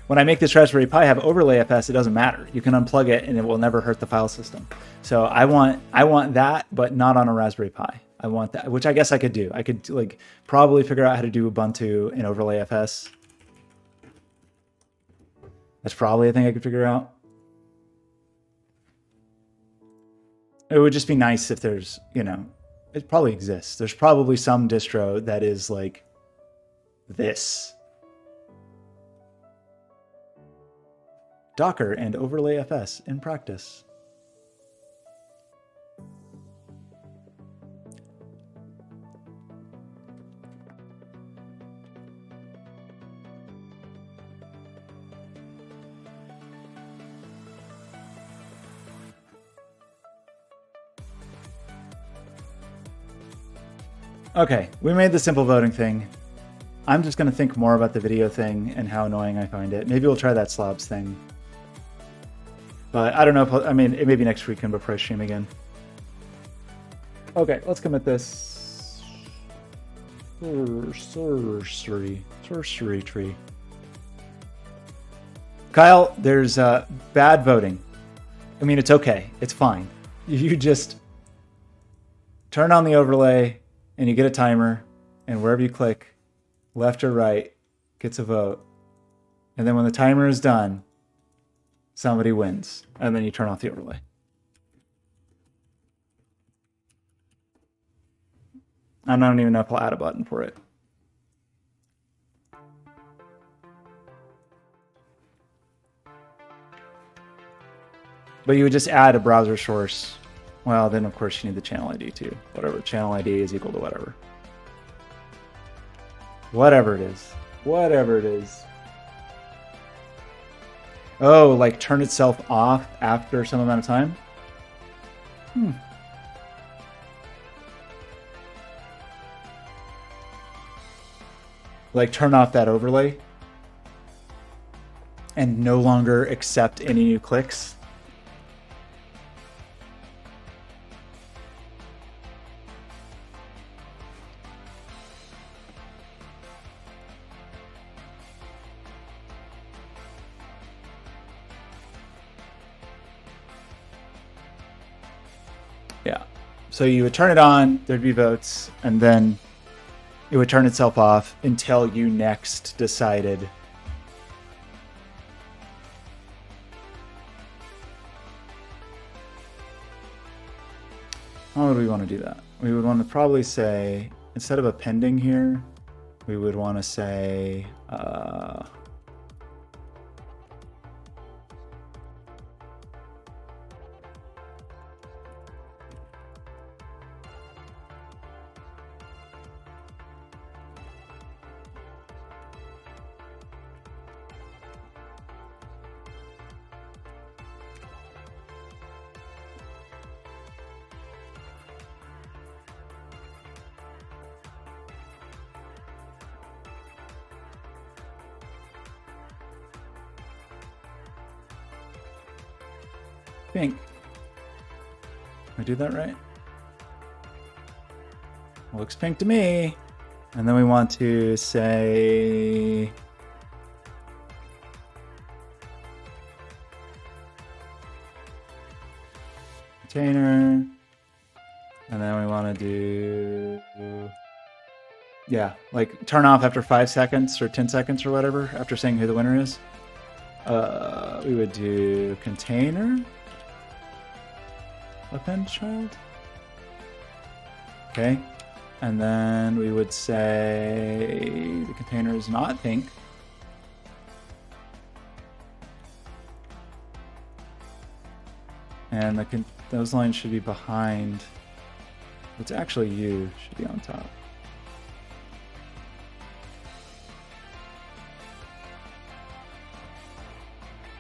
when I make this Raspberry Pi have Overlay FS, it doesn't matter. You can unplug it and it will never hurt the file system. So I want that, but not on a Raspberry Pi. I want that, which I guess I could do. I could like probably figure out how to do Ubuntu in Overlay FS. That's probably a thing I could figure out. It would just be nice if there's, it probably exists. There's probably some distro that is like this. Docker and Overlay FS in practice. Okay, we made the simple voting thing. I'm just going to think more about the video thing and how annoying I find it. Maybe we'll try that slobs thing. But I don't know. It may be next weekend before I stream again. Okay, let's commit this. Sorcery tree. Kyle, there's bad voting. It's okay. It's fine. You just turn on the overlay and you get a timer, and wherever you click, left or right, gets a vote. And then when the timer is done, somebody wins. And then you turn off the overlay. I don't even know if I'll add a button for it. But you would just add a browser source. Well, then of course you need the channel ID too. Whatever, channel ID is equal to whatever. Whatever it is. Whatever it is. Oh, like turn itself off after some amount of time? like turn off that overlay and no longer accept any new clicks. Yeah. So you would turn it on, there'd be votes, and then it would turn itself off until you next decided. How would we want to do that? We would want to probably say, instead of appending here, we would want to say, pink. Did I do that right? Looks pink to me. And then we want to say container. And then we want to do, yeah, like turn off after 5 seconds or 10 seconds or whatever after saying who the winner is. We would do container. Append child. Okay. And then we would say the container is not pink. And those lines should be behind. What's actually you should be on top.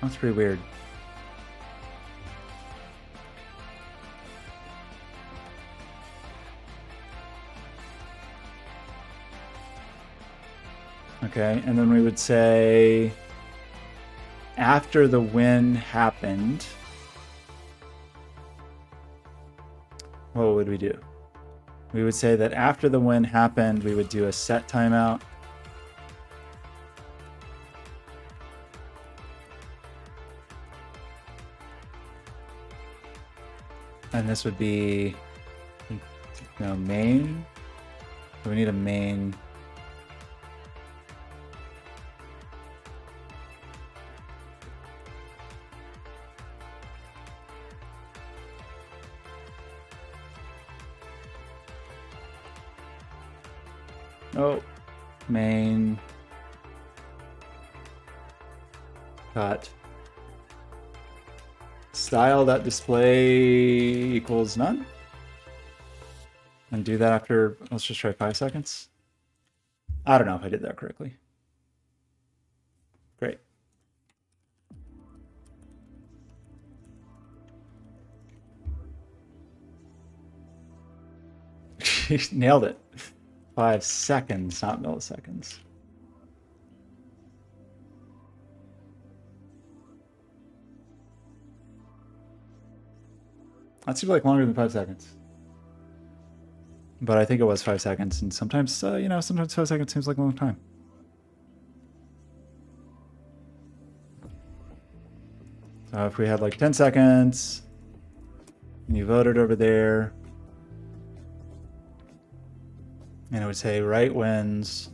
That's pretty weird. Okay, and then we would say after the win happened, what would we do? We would say that after the win happened, we would do a set timeout. And this would be, main. So we need a main. Oh, main. Cut. Style.display equals none. And do that after, let's just try 5 seconds. I don't know if I did that correctly. Great. Nailed it. 5 seconds, not milliseconds. That seems like longer than 5 seconds. But I think it was 5 seconds, and sometimes, sometimes 5 seconds seems like a long time. So if we had like 10 seconds, and you voted over there, and it would say right wins,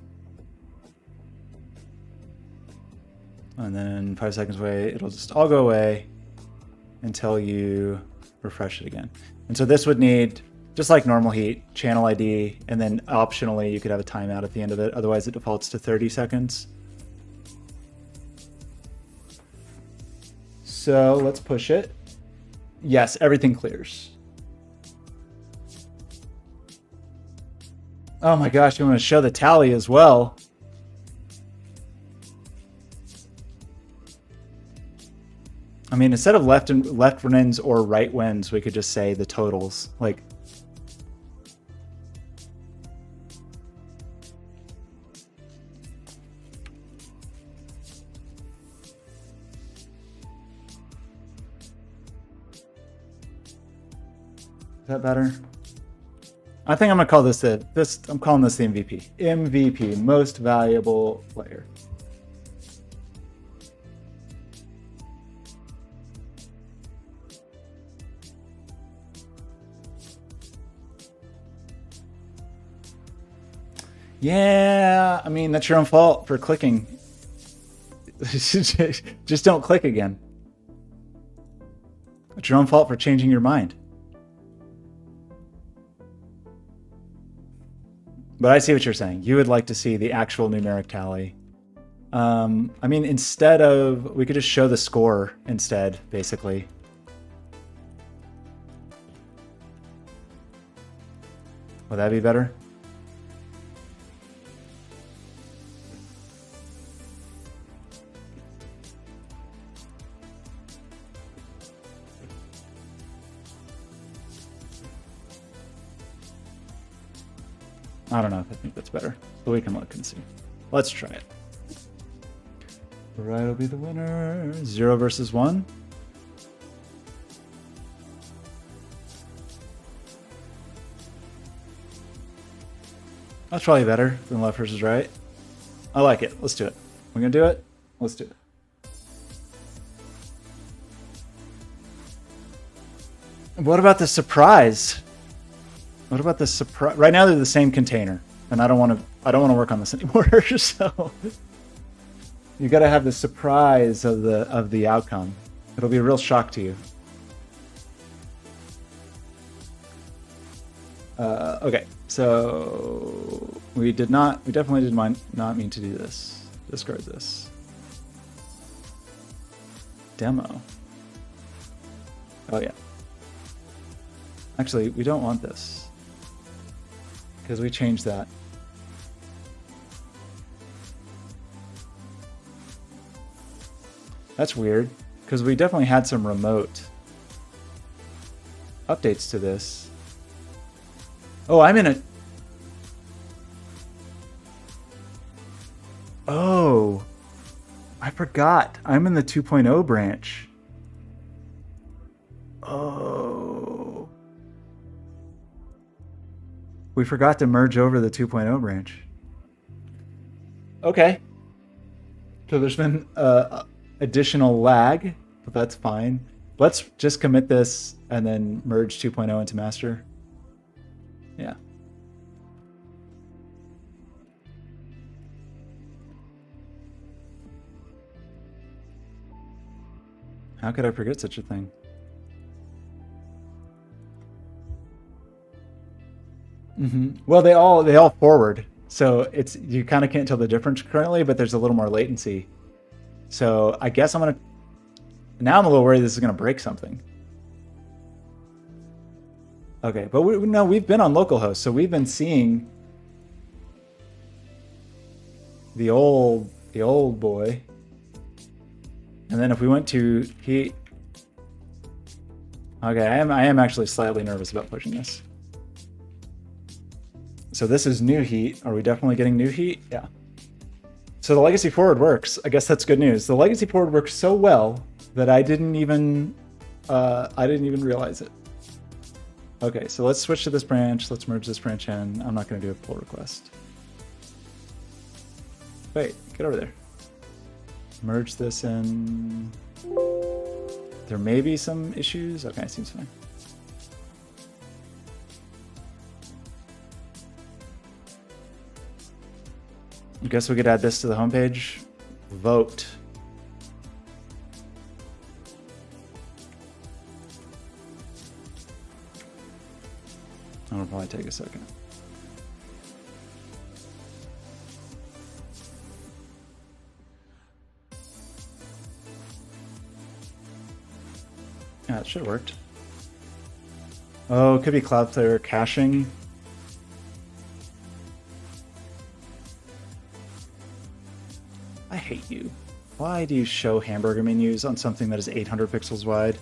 and then 5 seconds away, it'll just all go away until you refresh it again. And so this would need, just like normal heat, channel ID, and then optionally you could have a timeout at the end of it. Otherwise it defaults to 30 seconds. So let's push it. Yes, everything clears. Oh my gosh, I'm going to show the tally as well. I mean, instead of left wins or right wins, we could just say the totals. Like, Is that better? I think I'm gonna call this I'm calling this the MVP. MVP, most valuable player. Yeah, I mean, that's your own fault for clicking. Just don't click again. It's your own fault for changing your mind. But I see what you're saying. You would like to see the actual numeric tally. I mean, instead of, we could just show the score instead, basically. Would that be better? I don't know if I think that's better, but we can look and see. Let's try it. Right will be the winner. 0 versus 1. That's probably better than left versus right. I like it. Let's do it. We're gonna do it. Let's do it. What about the surprise? What about the surprise? Right now they're the same container, and I don't want to work on this anymore. So you got to have the surprise of the outcome. It'll be a real shock to you. Okay, so we definitely did not mean to do this. Discard this. Demo. Oh yeah. Actually, we don't want this, because we changed that. That's weird, because we definitely had some remote updates to this. Oh, I'm in a... Oh, I forgot. I'm in the 2.0 branch. Oh. We forgot to merge over the 2.0 branch. Okay. So there's been additional lag, but that's fine. Let's just commit this and then merge 2.0 into master. Yeah. How could I forget such a thing? Well, they all forward, so it's, you kind of can't tell the difference currently, but there's a little more latency. So I guess I'm a little worried this is gonna break something. Okay, but we've been on localhost, so we've been seeing the old boy. And then if we went to heat, okay, I am actually slightly nervous about pushing this. So this is new heat. Are we definitely getting new heat? Yeah. So the legacy forward works. I guess that's good news. The legacy forward works so well that I didn't even realize it. Okay, so let's switch to this branch. Let's merge this branch in. I'm not going to do a pull request. Wait, get over there. Merge this in. There may be some issues. Okay, seems fine. I guess we could add this to the homepage. Vote. That'll probably take a second. Yeah, it should have worked. Oh, it could be Cloudflare caching. I hate you. Why do you show hamburger menus on something that is 800 pixels wide?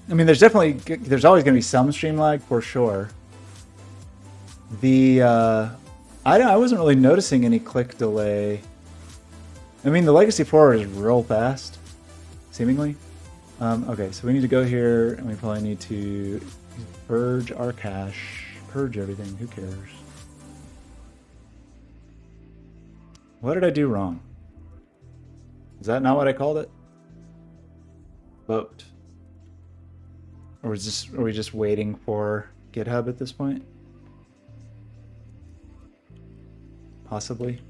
I mean, there's always going to be some stream lag for sure. I wasn't really noticing any click delay. I mean, the legacy forward is real fast, seemingly. Okay, so we need to go here, and we probably need to purge our cache, purge everything. Who cares? What did I do wrong? Is that not what I called it? Vote. Or are we just waiting for GitHub at this point? Possibly.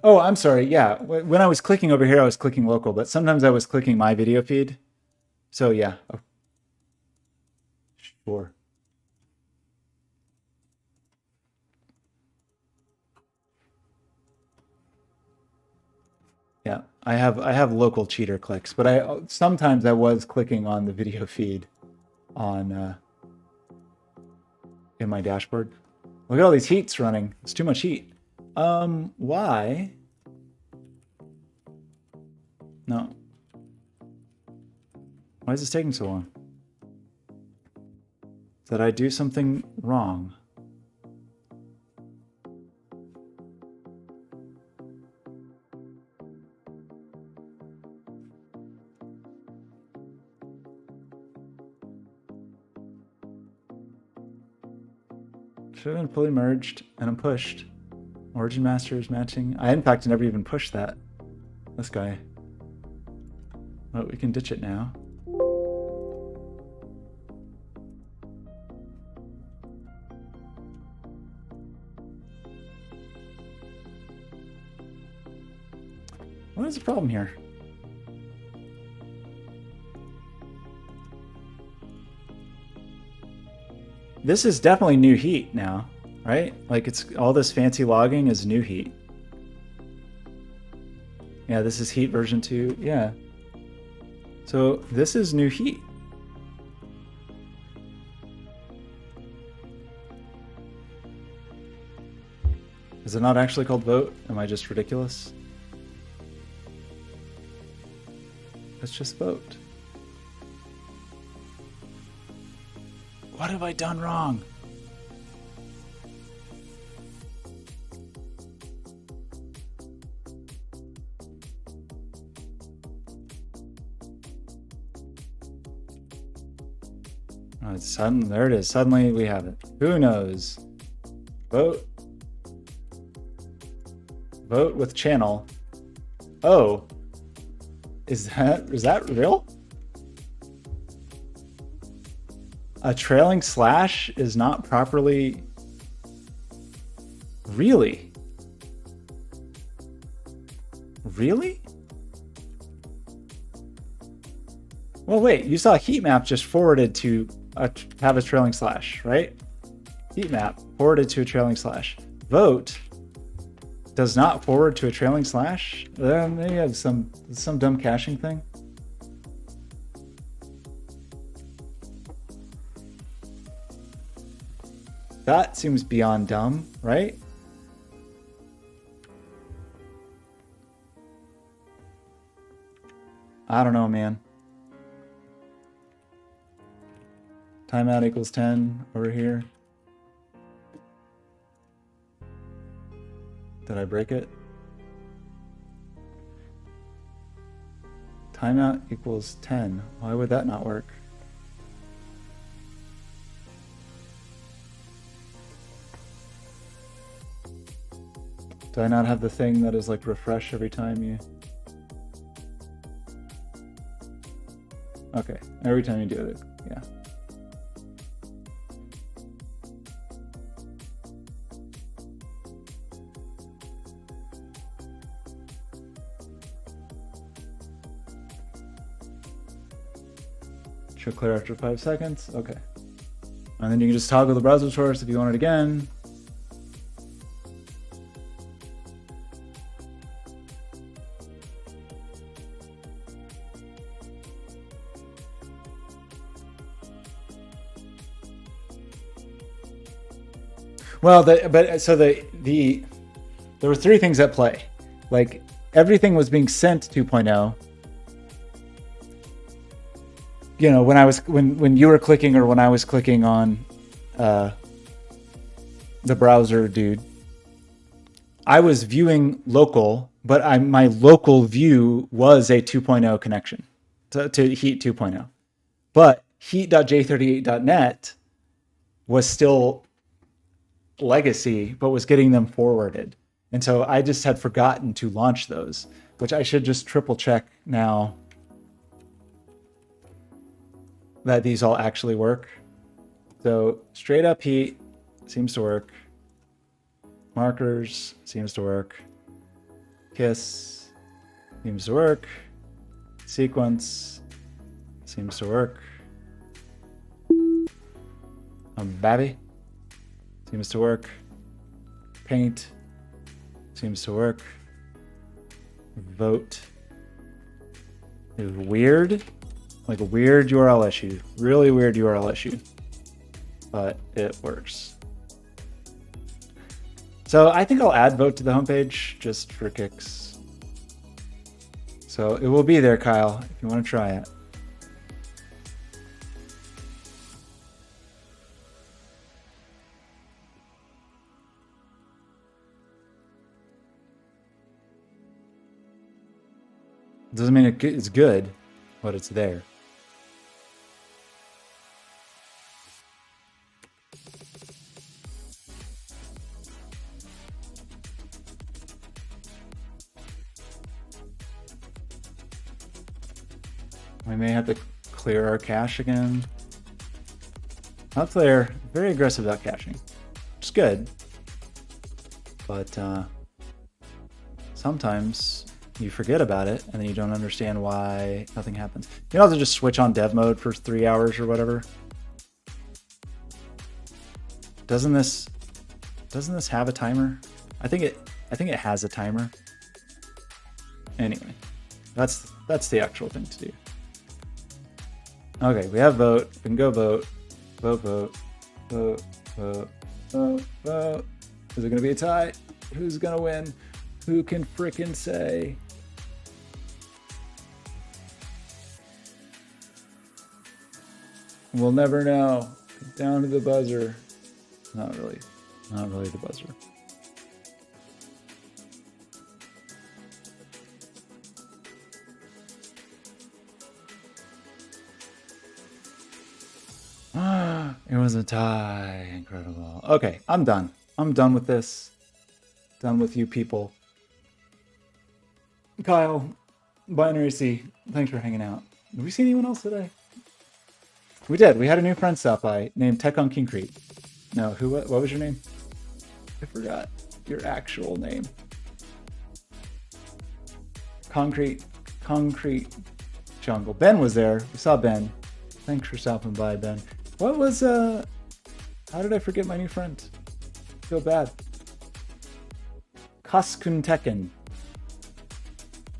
Oh, I'm sorry. Yeah, when I was clicking over here, I was clicking local, but sometimes I was clicking my video feed. So yeah. Oh. Sure. Yeah, I have local cheater clicks, but sometimes I was clicking on the video feed on in my dashboard. Look at all these heats running. It's too much heat. Why? No. Why is this taking so long? Did I do something wrong? Should have been fully merged and I'm pushed. Origin master is matching. I in fact never even pushed that. This guy. But we can ditch it now. What is the problem here? This is definitely new heat now, right? Like it's all this fancy logging is new heat. Yeah, this is heat version 2. Yeah. So this is new heat. Is it not actually called vote? Am I just ridiculous? Let's just vote. What have I done wrong? Oh, it's sudden. There it is. Suddenly we have it. Who knows? Vote. Vote with channel. Oh. Is that real? A trailing slash is not properly... Really? Really? Well, wait, you saw heat map just forwarded to have a trailing slash, right? Heat map forwarded to a trailing slash. Vote does not forward to a trailing slash? Maybe have some dumb caching thing. That seems beyond dumb, right? I don't know, man. Timeout equals 10 over here. Did I break it? Timeout equals 10. Why would that not work? Do I not have the thing that is like refresh every time you... Okay, every time you do it, yeah. Should clear after 5 seconds, okay. And then you can just toggle the browser source if you want it again. Well, there were three things at play. Like everything was being sent 2.0. You know, when you were clicking or when I was clicking on the browser dude, I was viewing local, but my local view was a 2.0 connection to Heat 2.0. But heat.j38.net was still legacy, but was getting them forwarded. And so I just had forgotten to launch those, which I should just triple check now that these all actually work. So straight up heat seems to work. Markers seems to work. Kiss seems to work. Sequence seems to work. Babby seems to work. Paint seems to work. Vote is weird. Like a weird URL issue. Really weird URL issue. But it works. So I think I'll add vote to the homepage just for kicks. So it will be there, Kyle, if you want to try it. Doesn't mean it's good, but it's there. We may have to clear our cache again. They're very aggressive about caching, which is good. But sometimes you forget about it and then you don't understand why nothing happens. You can also just switch on dev mode for 3 hours or whatever. Doesn't this have a timer? I think it has a timer. Anyway, that's the actual thing to do. Okay, we have vote. We can go vote. Vote, vote, vote, vote, vote, vote. Is it gonna be a tie? Who's gonna win? Who can frickin' say? We'll never know. Down to the buzzer. Not really the buzzer. It was a tie. Incredible. Okay, I'm done. I'm done with this. Done with you people. Kyle, Binary C, thanks for hanging out. Did we see anyone else today? We did. We had a new friend stop by named Tech on Concrete. No, what was your name? I forgot your actual name. Concrete Jungle. Ben was there. We saw Ben. Thanks for stopping by, Ben. What was, how did I forget my new friend? I feel bad. Kaskunteken.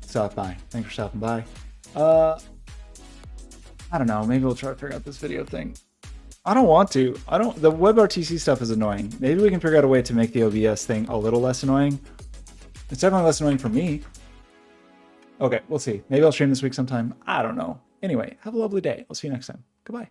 Stop by. Thanks for stopping by. I don't know. Maybe we'll try to figure out this video thing. I don't want to. The WebRTC stuff is annoying. Maybe we can figure out a way to make the OBS thing a little less annoying. It's definitely less annoying for me. Okay, we'll see. Maybe I'll stream this week sometime. I don't know. Anyway, have a lovely day. I'll see you next time. Goodbye.